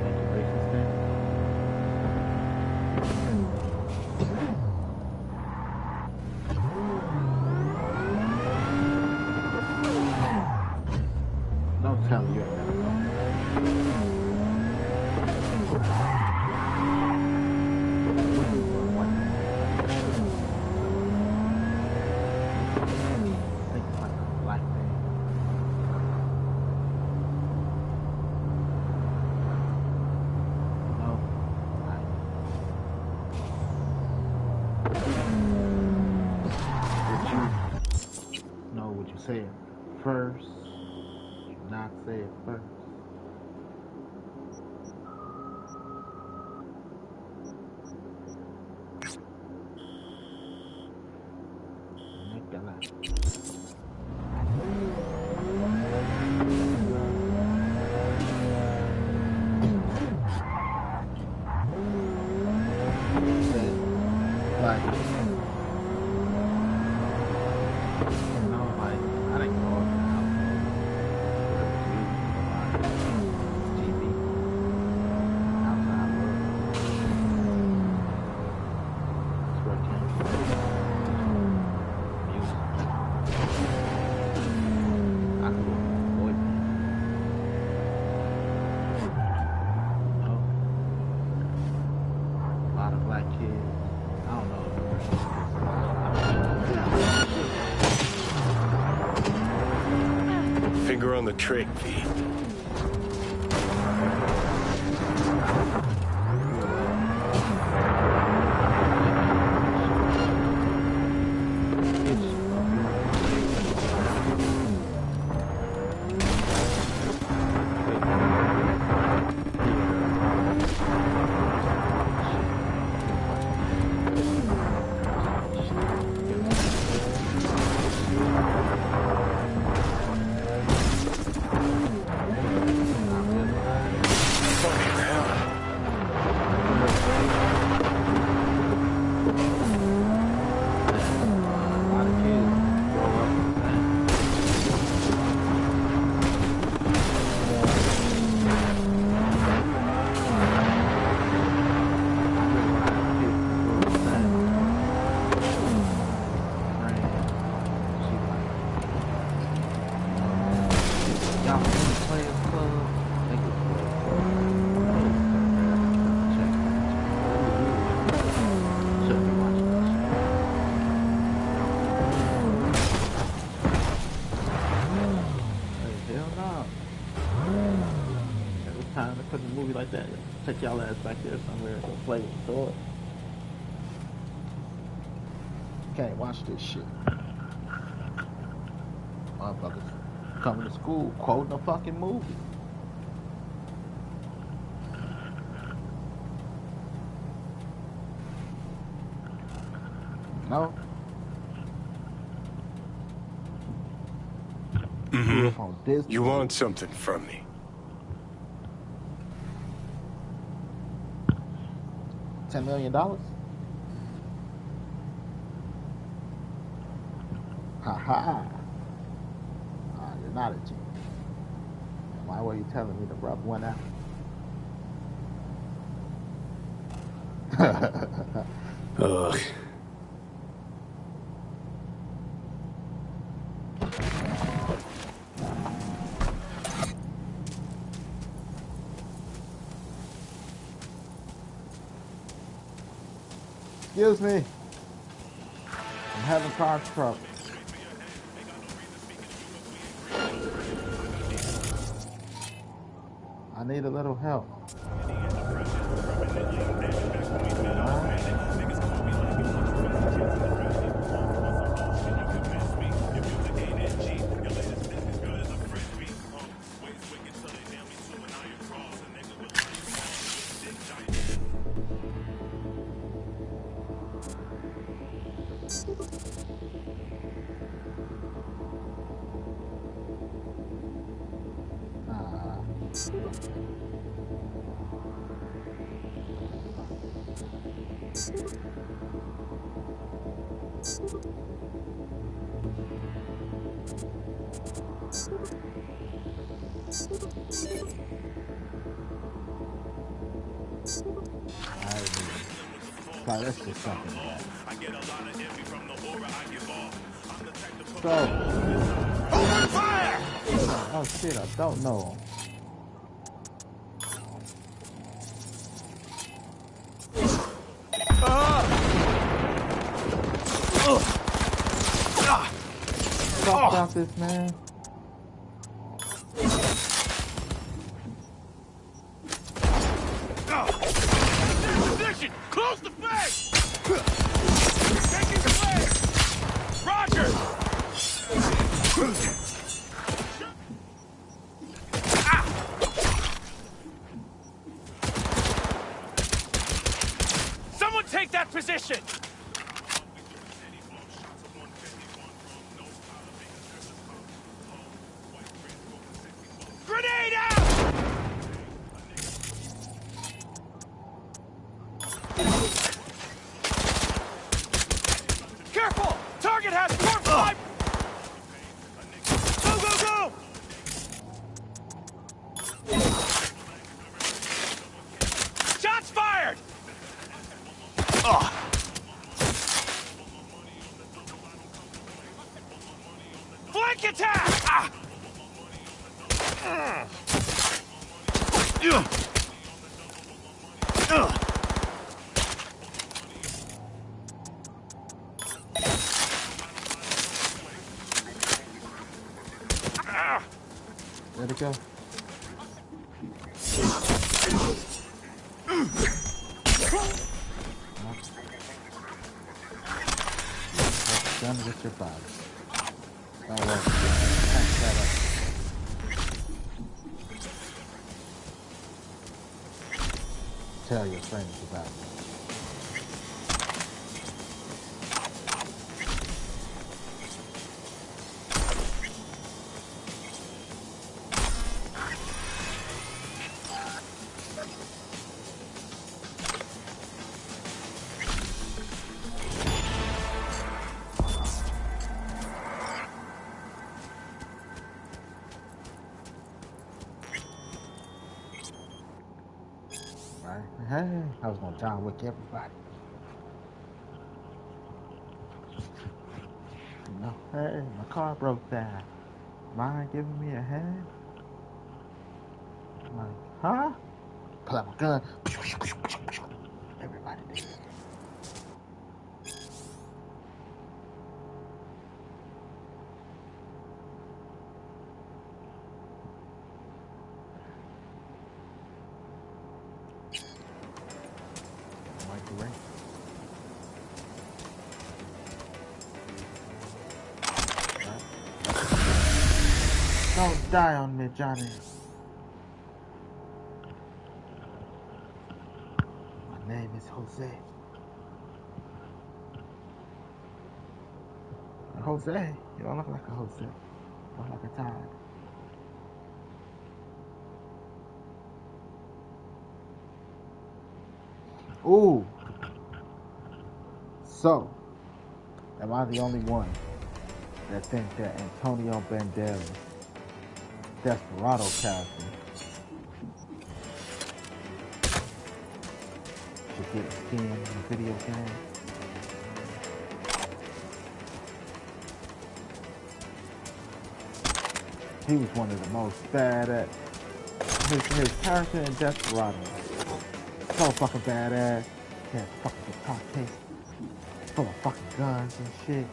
make you racist then? Don't tell me you ain't never thought that. What do you want white man? Think like a black man. No, like, would you say it first? Would you not say it first? Make that laugh. Like, I didn't grow up in a household where it was used TV, outside world. That's where it came from. Music. I grew up with a boy band. You know? A lot of black kids. I don't know. Finger on the trick, V. Take y'all ass back there somewhere to play with the toys. Can't watch this shit. Motherfuckers coming to school quoting a fucking movie. No? Grew up on Disney. You want something from me? $10 million? Ha ha. You're not a G. Why were you telling me to rub one out? Ugh. Excuse me. I'm having car trouble. I need a little help. Let's just something like that. So, Open fire! oh shit, I don't know. Talk about this, man. Position! Close the face! Taking place! Roger! Someone take that position! Grenade out! Careful! Target has 4-5! Go, go, go! Shots fired! Flank attack! Let it go. What's done with your body? Don't worry. Pack that up. Tell your friends about it. Hey, I was gonna John Wick everybody. You know, hey, my car broke down. Mind giving me a hand? I'm like, huh? Pull out my gun. Everybody did. Right. Don't die on me, Johnny. My name is Jose. Jose? You don't look like a Jose. You look like a Todd. Ooh. So, am I the only one that think that Antonio Banderas' Desperado character should get a skin in the video game? He was one of the most badass. His character in Desperado, so fucking badass. He had fucking guitar case full of fucking guns and shit.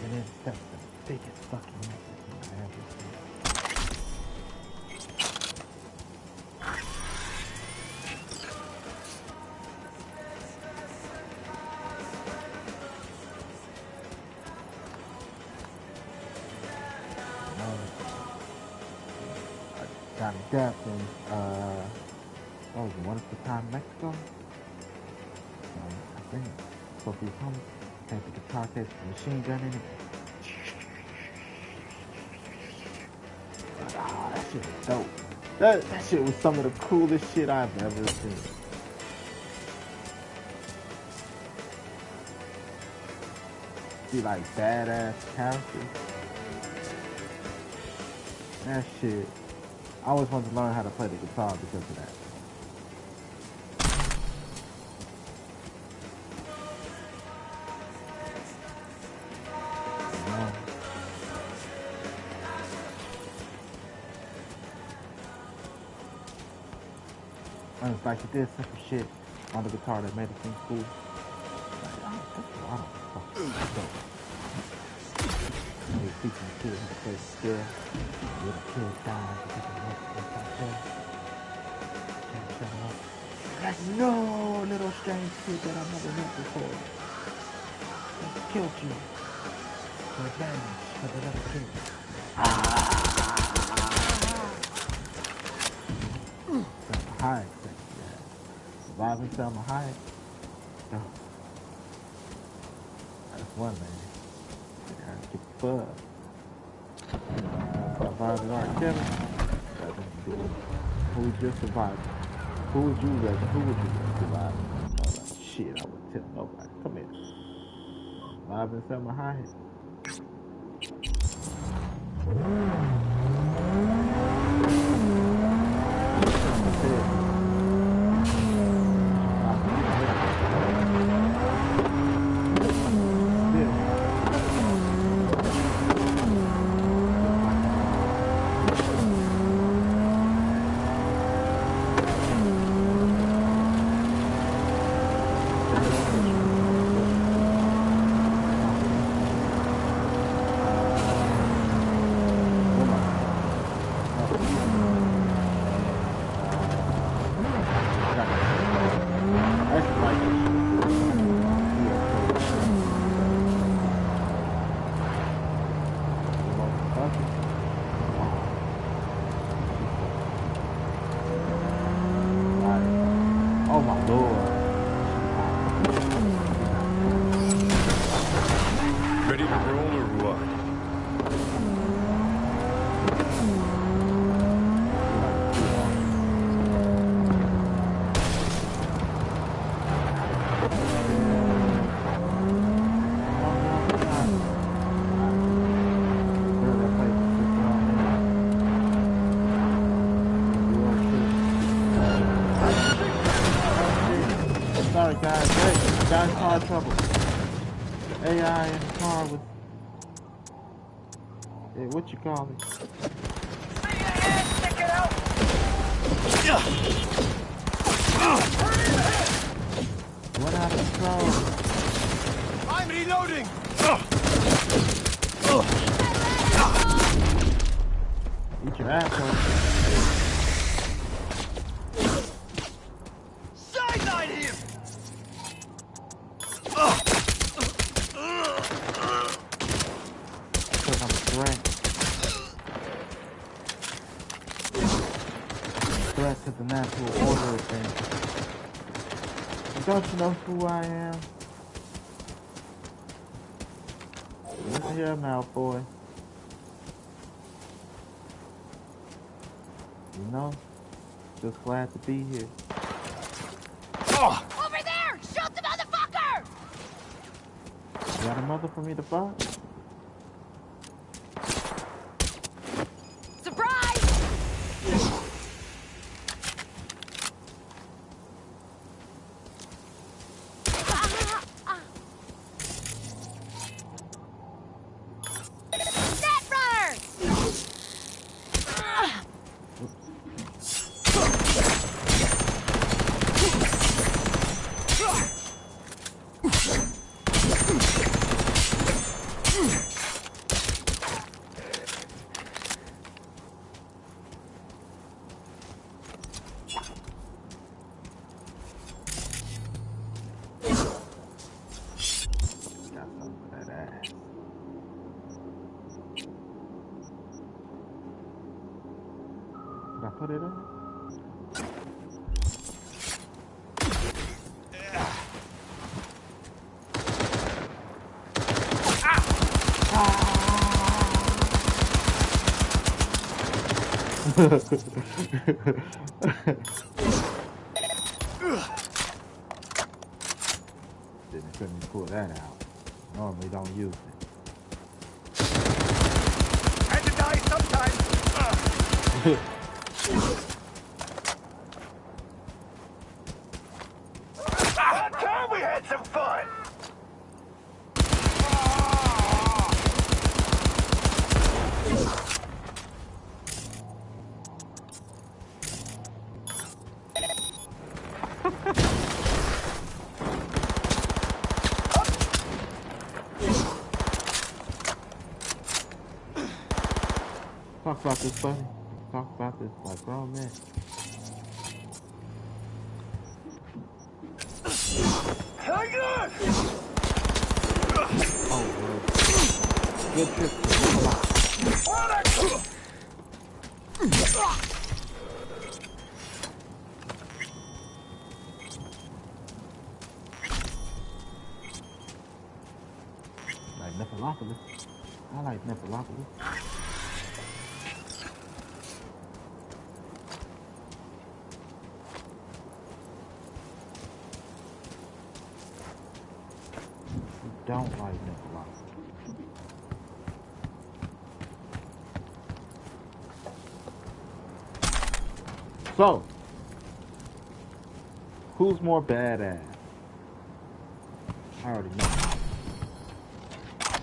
And then that's the biggest fucking message I ever seen. Johnny Depp and what was it, Once Upon a Mexico? I think Sophie Thomas had the guitar case with a machine gun in it. That shit was dope. That shit was some of the coolest shit I've ever seen. See, like badass characters. That shit. I always wanted to learn how to play the guitar because of that. And it's like he did simple shit on the guitar that made it seem cool. Like, I don't fucking dope. He was teaching the kid how to play the scale. Little kid died because of what like, no, little strange kid that I've never met before. I killed you. For advantage for the little kid. Selma Hayek, surviving Selma Hayek. No. That's one man. You gotta keep the bug. Surviving R. Kelly. Who would you survive? Who would you rather? Who would you rather survive? Oh, like, shit, I wouldn't tell nobody. Come here. Surviving Selma Hayek. Oh my lord. Ready to roll or what? Sorry guys, hey, guys, car trouble. AI in the car with, what you call it? Stick it out! Run out of control. I'm reloading! Eat your asshole. Don't you know who I am? Listen here now, boy. You know, just glad to be here. Over there! Shoot the motherfucker! You got a mother for me to fuck? Surprise! Netrunner! Got something for that ass. Did I put it in? Couldn't pull that out. Normally don't use it. Had to die sometime. About time we had some fun. Talk about this, buddy. Talk about this like grown men. Good. Oh, well. Good trip to the block. Like Nepholopolis. I like Nepholopolis. Don't like Nepholopolis. So, who's more badass? I already know.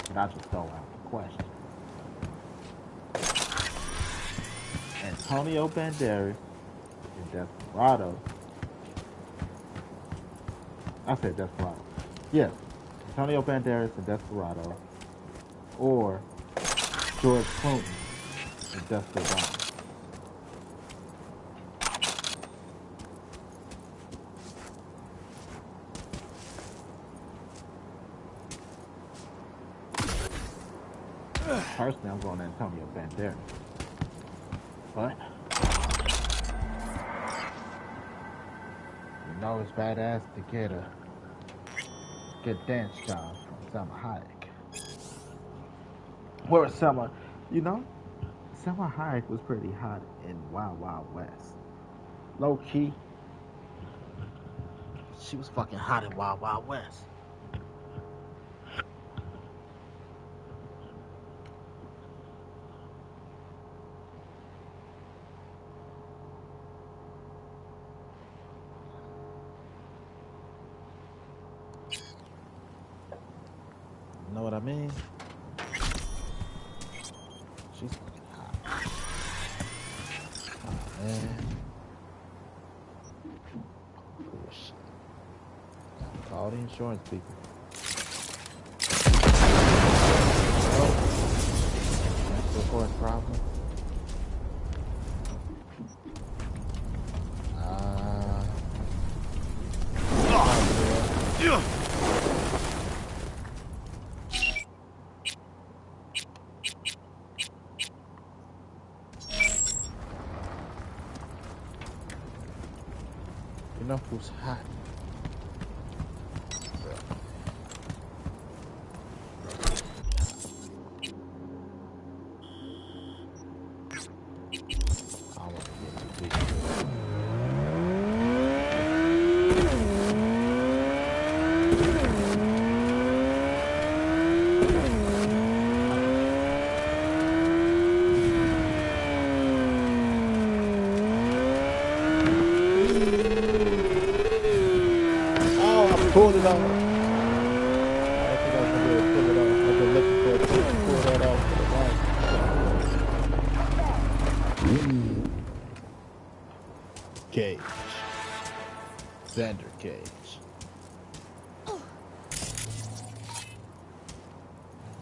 But I just throw out the question. Antonio Banderas and Desperado. I said Desperado. Yes. Antonio Banderas and Desperado. Or George Clooney and Desperado. Personally, I'm going to Antonio Banderas. But you know it's badass to get a good dance job from Selma Hayek. Where Selma, you know, Selma Hayek was pretty hot in Wild Wild West. Low key, she was fucking hot in Wild Wild West. You know what I mean? She's fucking hot. Oh, man. Oh, shit. Gotta call the insurance people. Oh. That's recording problem. You know who's hot? pulled it off. I think I was gonna be able to pull it off. I've been looking for a chance to pull that off for the life. Cage. Xander Cage.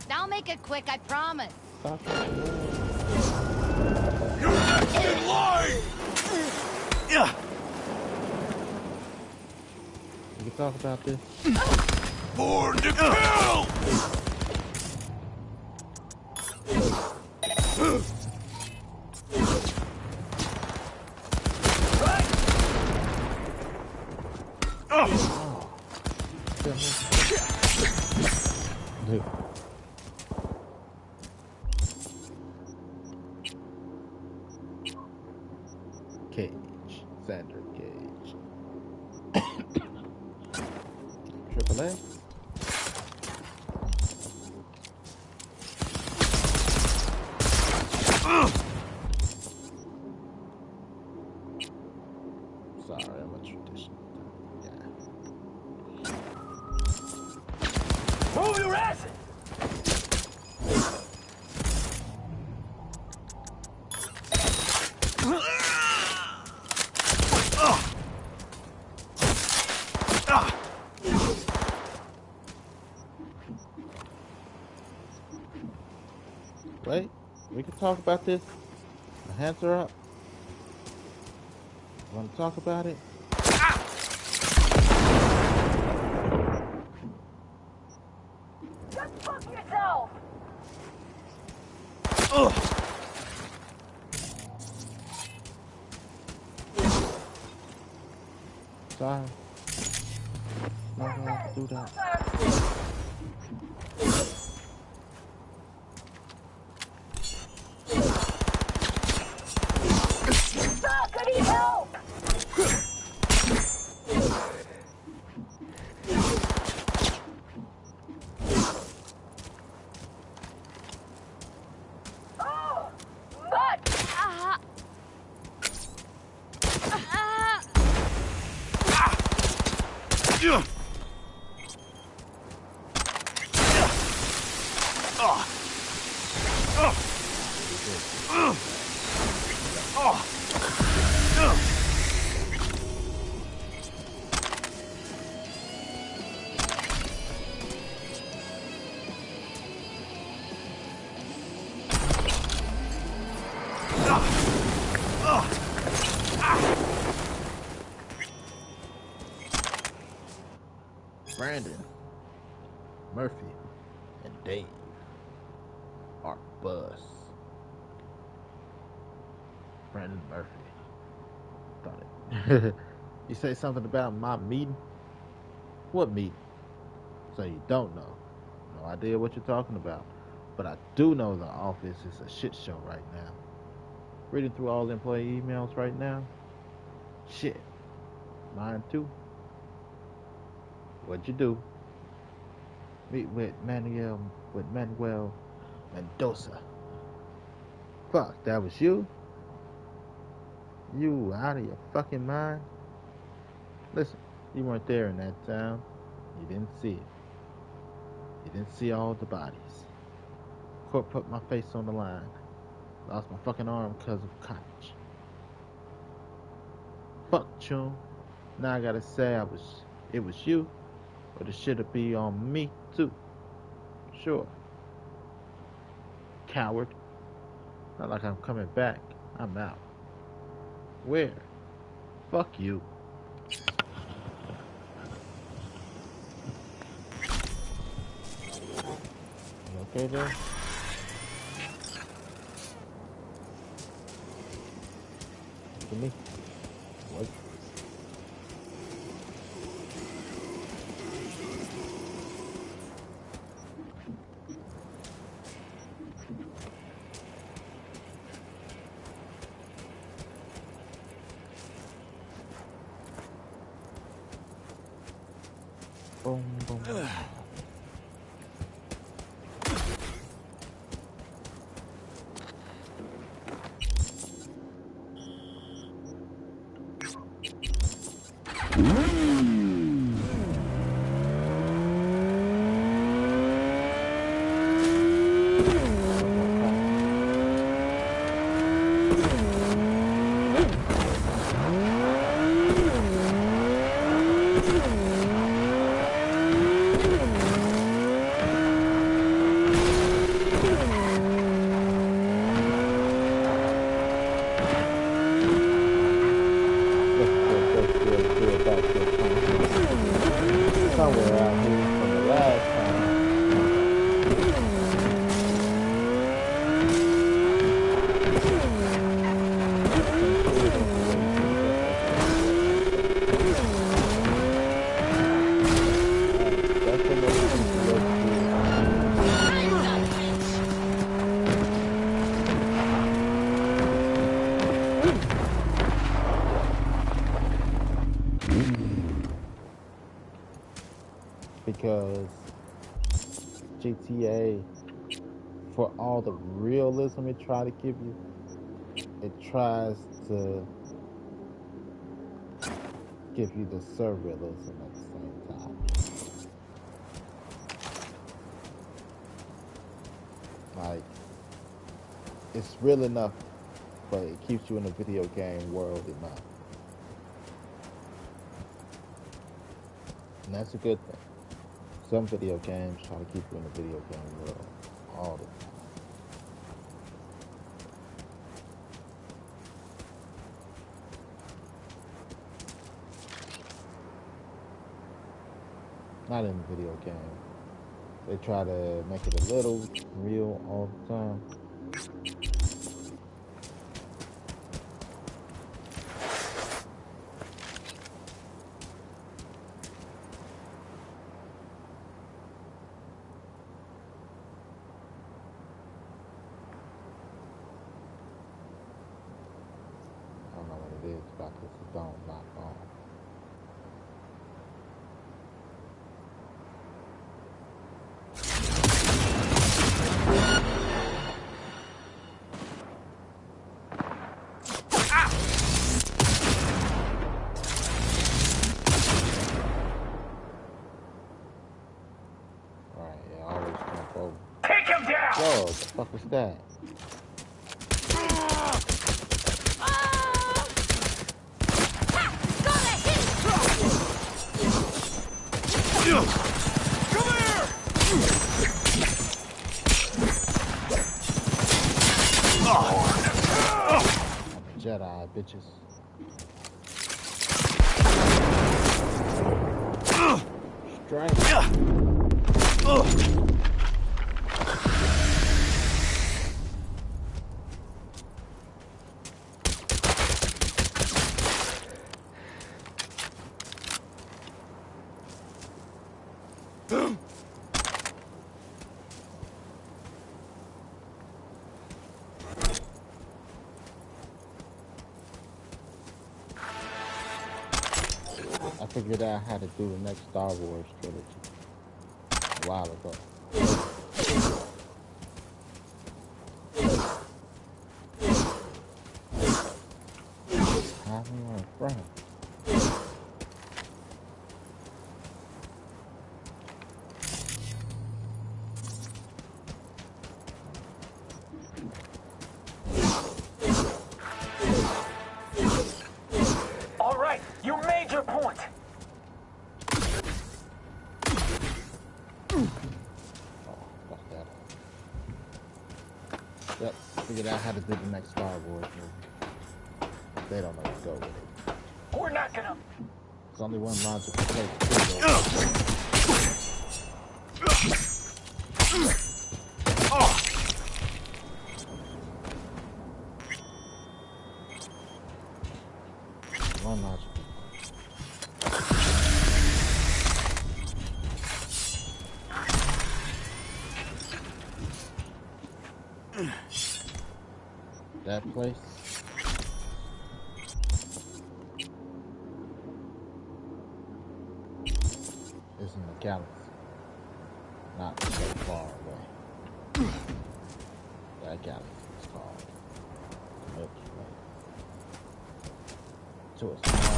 I'll make it quick, I promise. Stop You're next in line! Yeah. We can talk about this. Born to kill! Dude. Cage. Xander Cage. Triple A. Sorry, I'm a traditional guy. Move your ass! Wait, we can talk about this. My hands are up. Want to talk about it? Just fuck yourself! Sorry. Not gonna have to do that. Stop! I need help! Oh! Nut! Brandon, Murphy, and Dave are buzz. Brandon Murphy. Thought it. You say something about my meeting? What meeting? So you don't know. No idea what you're talking about. But I do know the office is a shit show right now. Reading through all the employee emails right now. Shit. Mine too. What'd you do? Meet with Manuel Mendoza. Fuck, that was you? You out of your fucking mind? Listen, you weren't there in that town. You didn't see it. You didn't see all the bodies. Court put my face on the line. Lost my fucking arm because of college. Fuck Chum. Now I gotta say it was you, but it should be on me too. Sure. Coward. Not like I'm coming back. I'm out. Where? Fuck you. You okay there? Look at me. What? Boom, boom, boom. Somewhere out here from the last time. Because GTA, for all the realism it tries to give you, it tries to give you the surrealism at the same time. Like, it's real enough, but it keeps you in the video game world enough. And that's a good thing. Some video games try to keep you in the video game world all the time. Not in the video game. They try to make it a little real all the time. I don't know what it is about this don't lock on. Alright, yeah, always jump over. Take him down! Whoa, what the fuck was that? Jedi, bitches. Strength. I figured out how to do the next Star Wars trilogy a while ago. How am I in front? All right, you made your point. Yep, figured out how to do the next Star Wars movie. They don't know where to go with it. We're not gonna. There's only one logical place to go. One logical. That place is in the galaxy, not so far away. That galaxy is called Milky Way. To a small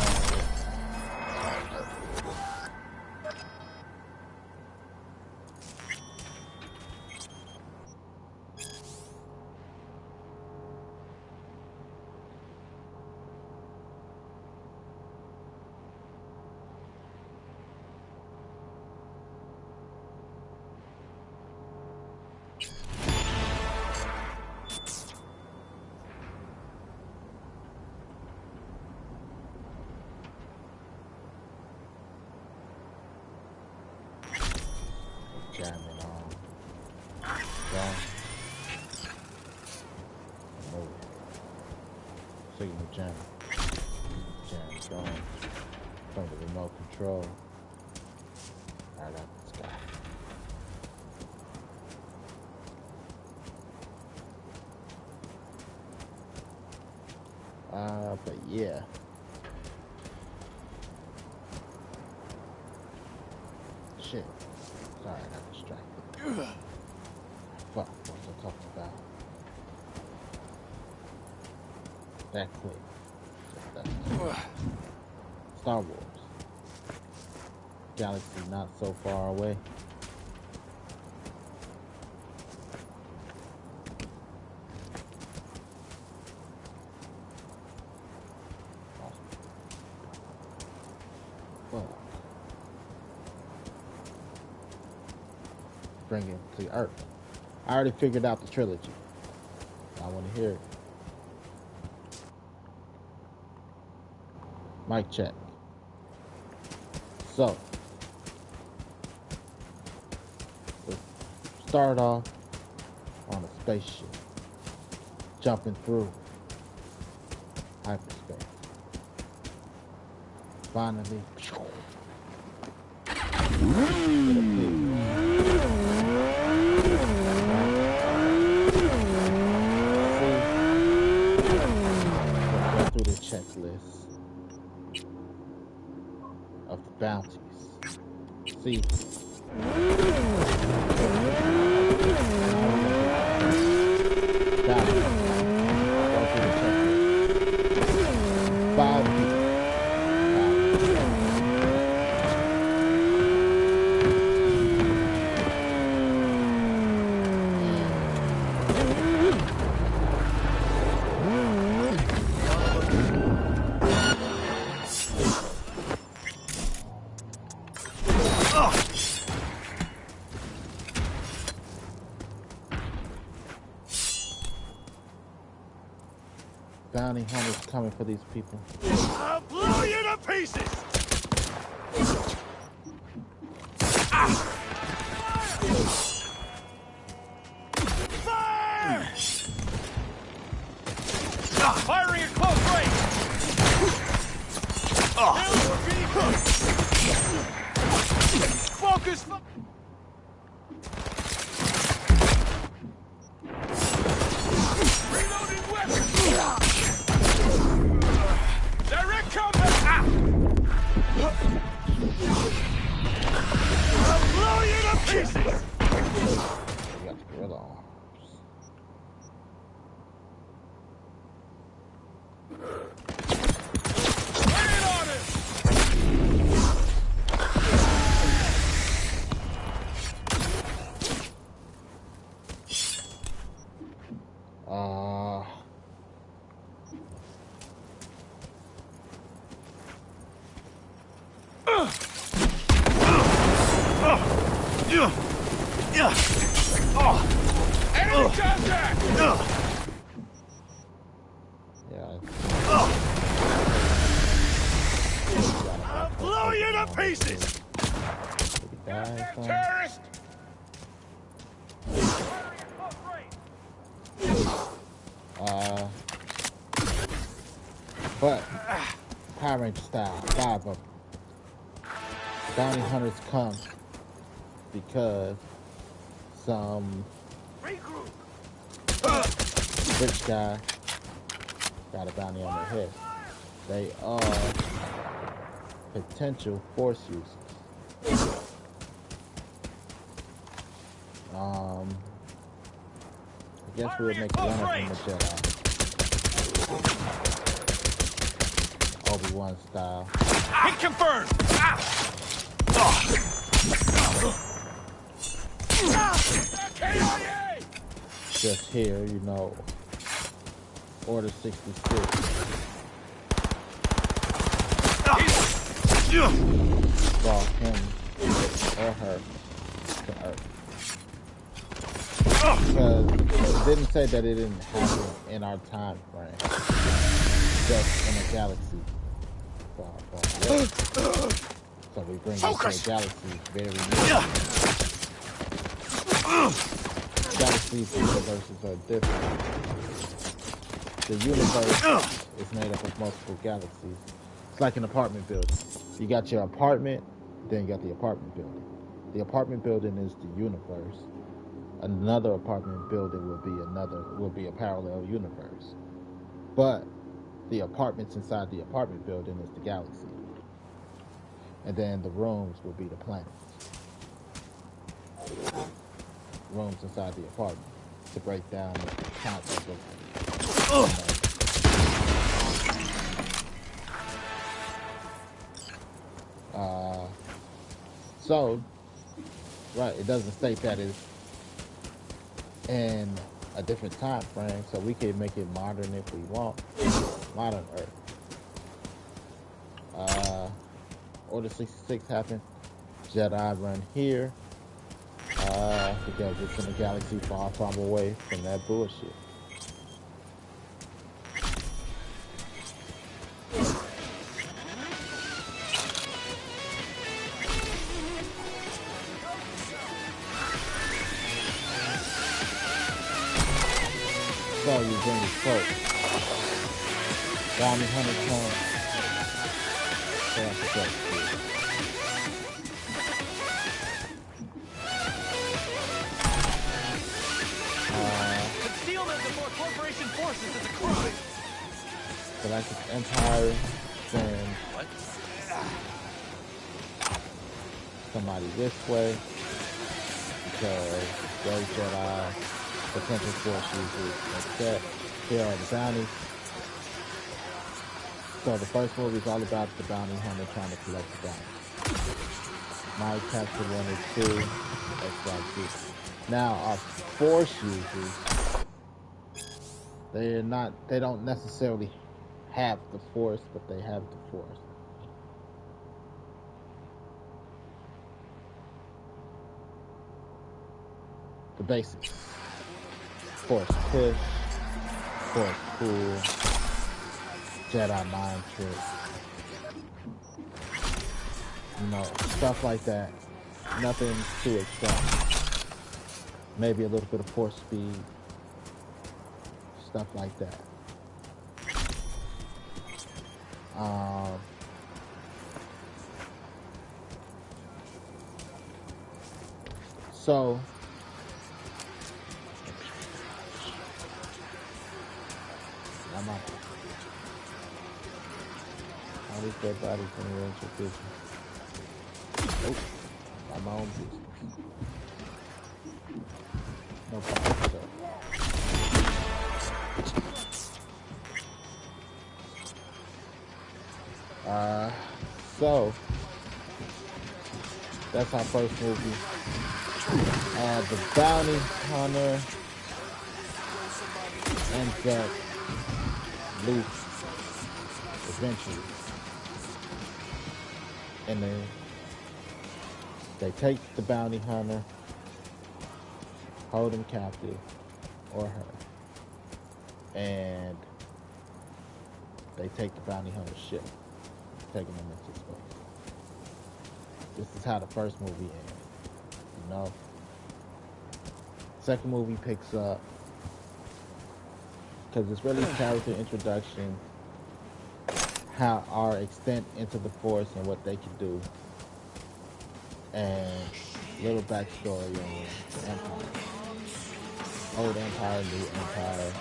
jamming Gone. No. Signal jamming. Jam gone. From the remote control. Right out the sky. But yeah. Shit. Sorry, I got distracted. Fuck, what was I talking about? That quick. Star Wars. Galaxy not so far away. Bring it to Earth. I already figured out the trilogy. I want to hear it. Mic check. So, let's start off on a spaceship, jumping through hyperspace. Finally, through the checklist of the bounties. See, bounty hunters coming for these people. I'll blow you to pieces! Fire! Firing at close range! Focus! Reloading weapon! Direct combat! I'll blow you to pieces! We got the gorilla arms. Lay it on him! Enemy contact! Yeah. I'll blow you to pieces! Guys, Terrorist! but Power Ranger style, 5 of them. Bounty hunters come because some Regroup! rich guy got a bounty on their head. They are potential Force users. I guess we'll make one of them a Jedi. Obi-Wan style. Hit confirmed! KIA! Just here, you know, Order 66. Brought him or her to Earth. Because it didn't say that it didn't happen in our time frame. Just in a galaxy far, far away. So we bring it to a galaxy very near. Galaxies and universes are different. The universe is made up of multiple galaxies. It's like an apartment building. You got your apartment, then you got the apartment building. The apartment building is the universe. Another apartment building will be a parallel universe. But the apartments inside the apartment building is the galaxy. And then the rooms will be the planets. Rooms inside the apartment to break down the concept of so right, it doesn't state that it's in a different time frame, so we can make it modern if we want. Modern Earth. Order 66 happened. Jedi run here. Because it's in a galaxy far, far away from that bullshit. So you bring his cloak. Bounty hunter come. So that's the cloak. Concealment before corporation forces is a crime. Galactic Empire send somebody this way because those Jedi potential force users like that. Here are the bounties. So the first movie is all about the bounty hunter trying to collect the bounty. My chapter 1 and 2, XYZ. Now our force users, they don't necessarily have the force, but they have the force. The basics. Force push, force pull, Jedi mind trick. You know, stuff like that. Nothing too extreme. Maybe a little bit of force speed. Stuff like that. So I'm up. All these dead bodies in the range of business. Nope. Got my own business. No problem, sir. So that's our first movie. The bounty hunter ends up loose eventually, and then they take the bounty hunter, hold him captive, or her, and they take the bounty hunter's ship, taking him into space. This is how the first movie ends, you know? Second movie picks up, because it's really character introduction, how our extent into the Force and what they can do, and little backstory on the Empire. Old Empire, New Empire.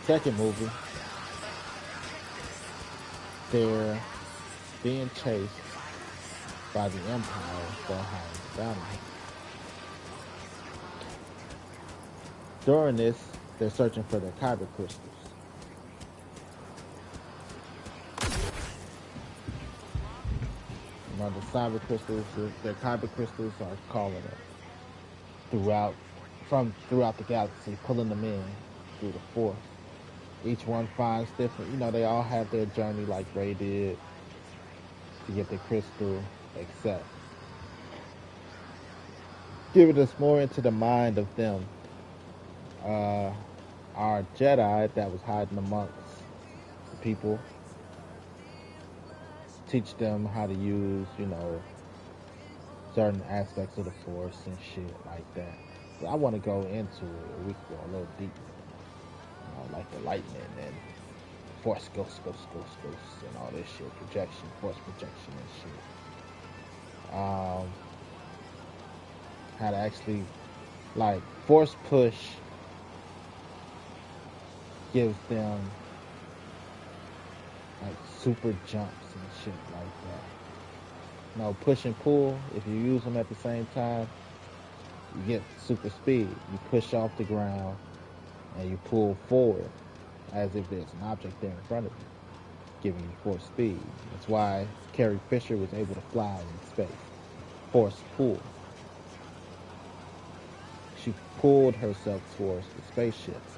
Second movie, they're being chased by the Empire behind the bounty. During this, they're searching for their kyber crystals. Now the cyber crystals, their kyber crystals are calling them throughout the galaxy, pulling them in through the Force. Each one finds different, you know, they all have their journey like Rey did to get the crystal, except giving us more into the mind of them. Our Jedi that was hiding amongst the people, teach them how to use, you know, certain aspects of the Force and shit like that. But I want to go into it. We can go a little deeper. Like the lightning and Force ghosts, and all this shit. Projection, Force projection and shit. How to actually, like, Force push gives them, like, super jumps and shit like that. Push and pull, if you use them at the same time, you get super speed. You push off the ground and you pull forward as if there's an object there in front of you, giving you force speed. That's why Carrie Fisher was able to fly in space. Force pull. She pulled herself towards the spaceships.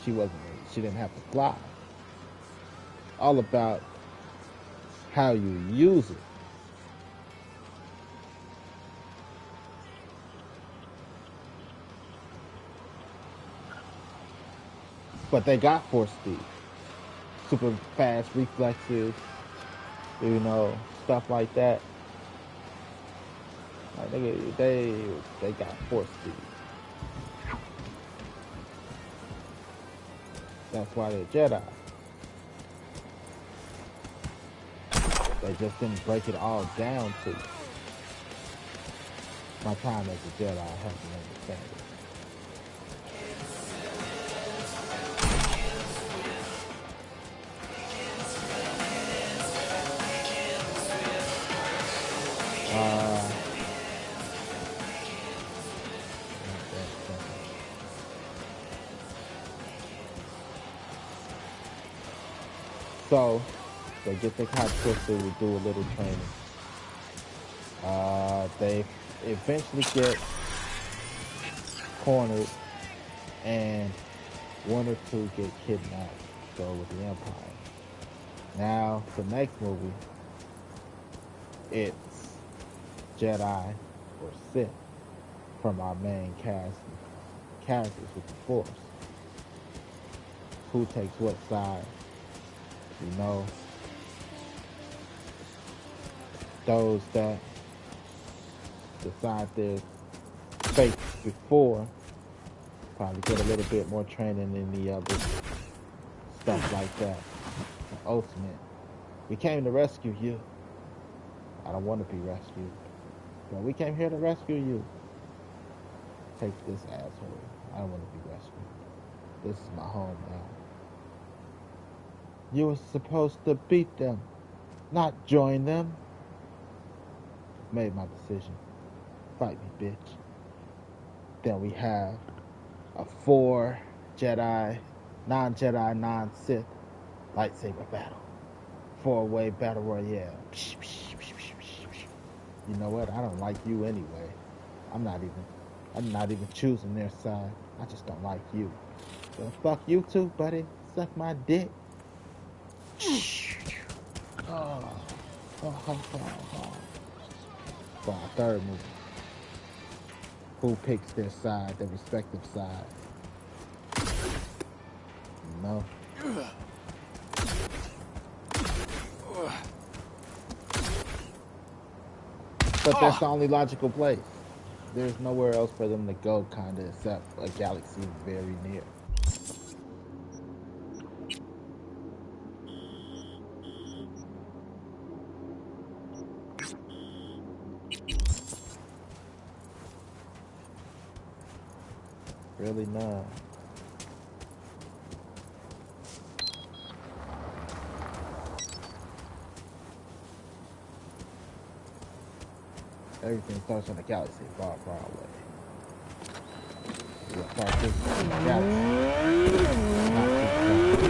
She didn't have to fly. All about how you use it. But they got force speed. Super fast reflexes, stuff like that. Like they got force speed. That's why they're Jedi. They just didn't break it all down to you. My time as a Jedi helped me understand it. So they get their hot twisted, we do a little training. They eventually get cornered and one or two get kidnapped, go with the Empire. Now, the next movie, it's Jedi or Sith from our main characters with the Force. Who takes what side? Those that decide their fate before probably get a little bit more training than the others. Stuff like that. The ultimate. We came to rescue you. I don't want to be rescued. But we came here to rescue you. Take this asshole. I don't want to be rescued. This is my home now. You were supposed to beat them, not join them. Made my decision. Fight me, bitch. Then we have a 4 Jedi, non-Jedi, non-Sith lightsaber battle. 4-way battle royale. You know what? I don't like you anyway. I'm not even choosing their side. I just don't like you. So fuck you too, buddy. Suck my dick. For our third movie, who picks their side, their respective side? But that's the only logical place. There's nowhere else for them to go, kinda, except a galaxy very near. Really none. Everything starts in the galaxy, far, far away. We'll start this in the galaxy. Not too far.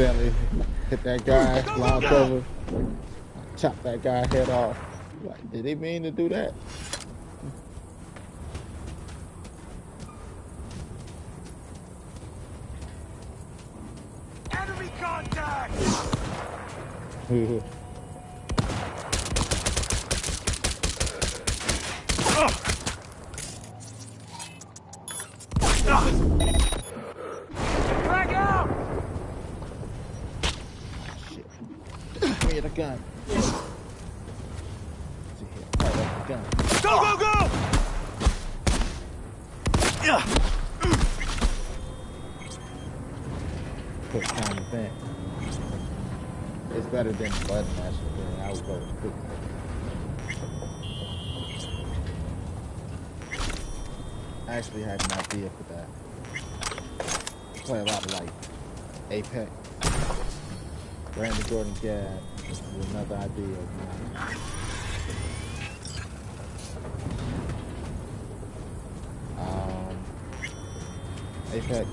accidentally hit that guy, launch over, chop that guy head off. Like, did he mean to do that? Enemy contact! Frag out! Shit. Give me the gun. See here. Right up the gun. Go, go, go! Quick time event. It's better than the button mashing thing. I would go with quick. I actually had an idea for that. Play a lot of like Apex. Brandon Jordan Gad is another idea of mine. Apex,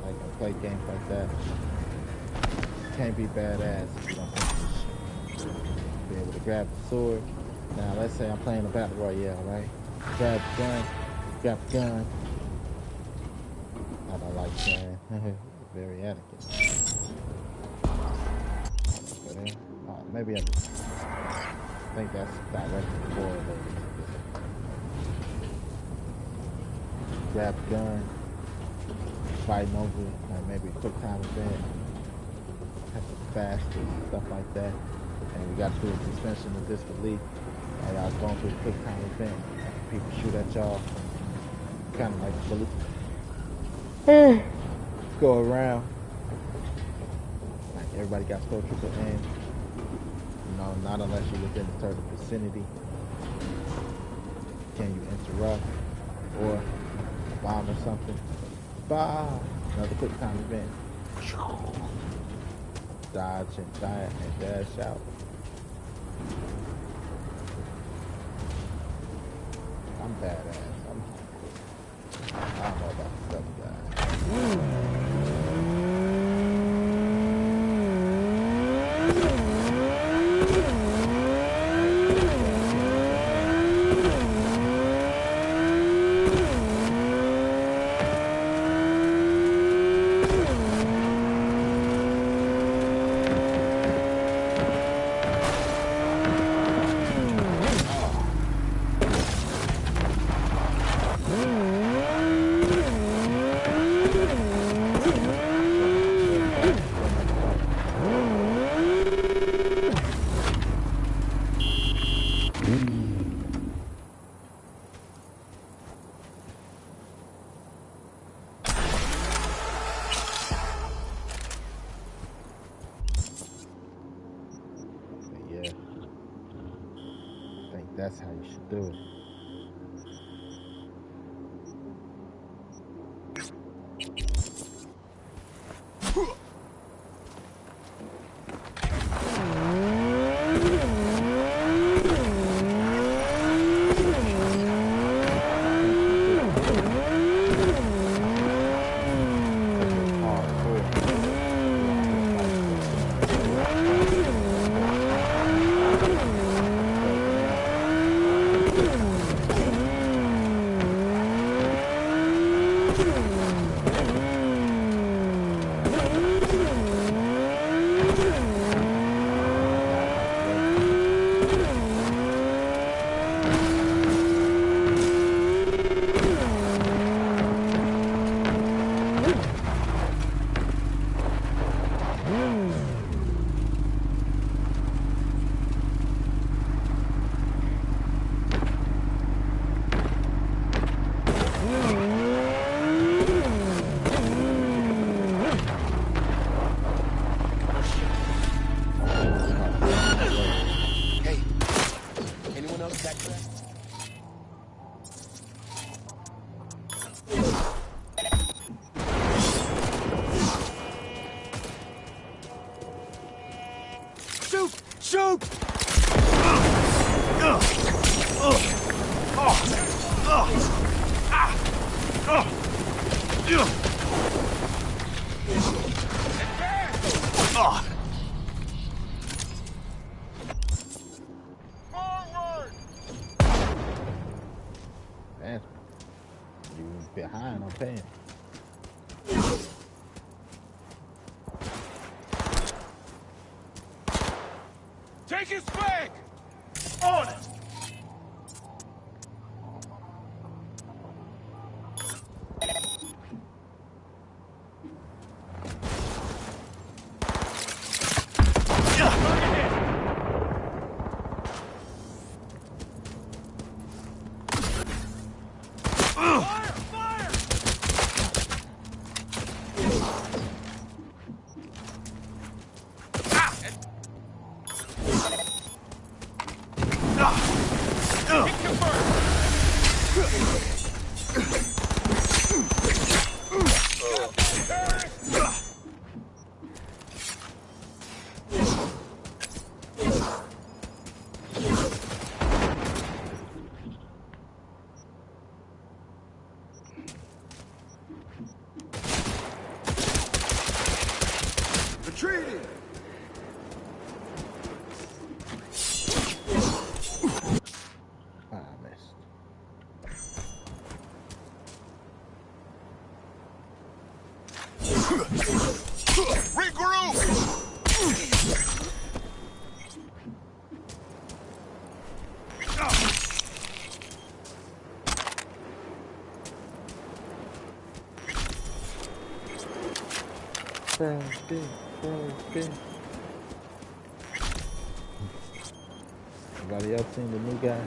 like I play games like that. Can't be badass if you don't think this shit. Be able to grab the sword. Now let's say I'm playing a battle royale, right? Grab the gun. I don't like saying very etiquette. But then, maybe I think that's directly correlated. Grab the gun, fighting over it, like maybe a quick time event, have to fast and stuff like that. And we got through a suspension of disbelief. And I was going through a quick time event. People shoot at y'all, kind of like bullets. Go around. Like everybody got stormtrooper aim. You know, not unless you're within a certain vicinity. Can you interrupt or a bomb or something? Bomb! Another quick time event. Dodge and dash out. I'm badass. I don't know about this other guy. That's how you should do it. behind on paying. Take his flag! On it! Retreating! I missed. Regroup! Everybody else seen the new guy?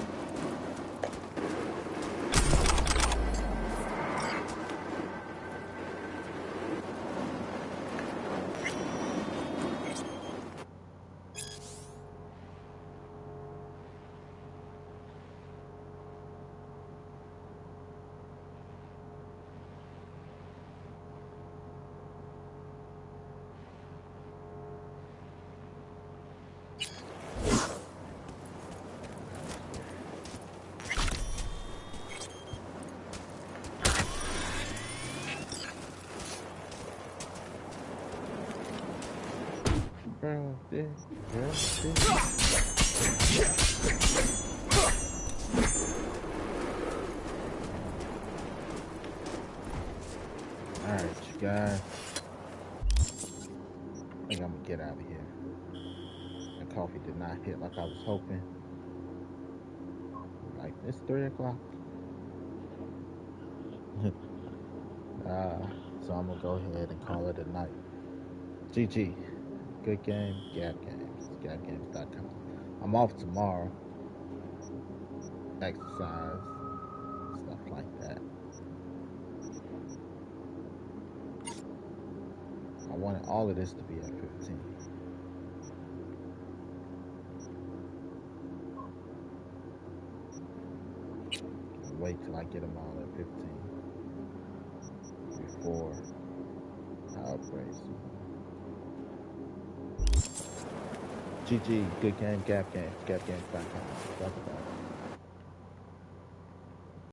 Alright, you guys. I think I'm gonna get out of here. The coffee did not hit like I was hoping. Like, it's 3 o'clock. So I'm gonna go ahead and call it a night. GG. Good game, Gab Games. GabGames.com. I'm off tomorrow. Exercise, stuff like that. I wanted all of this to be at 15. Wait till I get them all at 15 before I upgrade some. GG, good game, Gab Games, GabGames.com.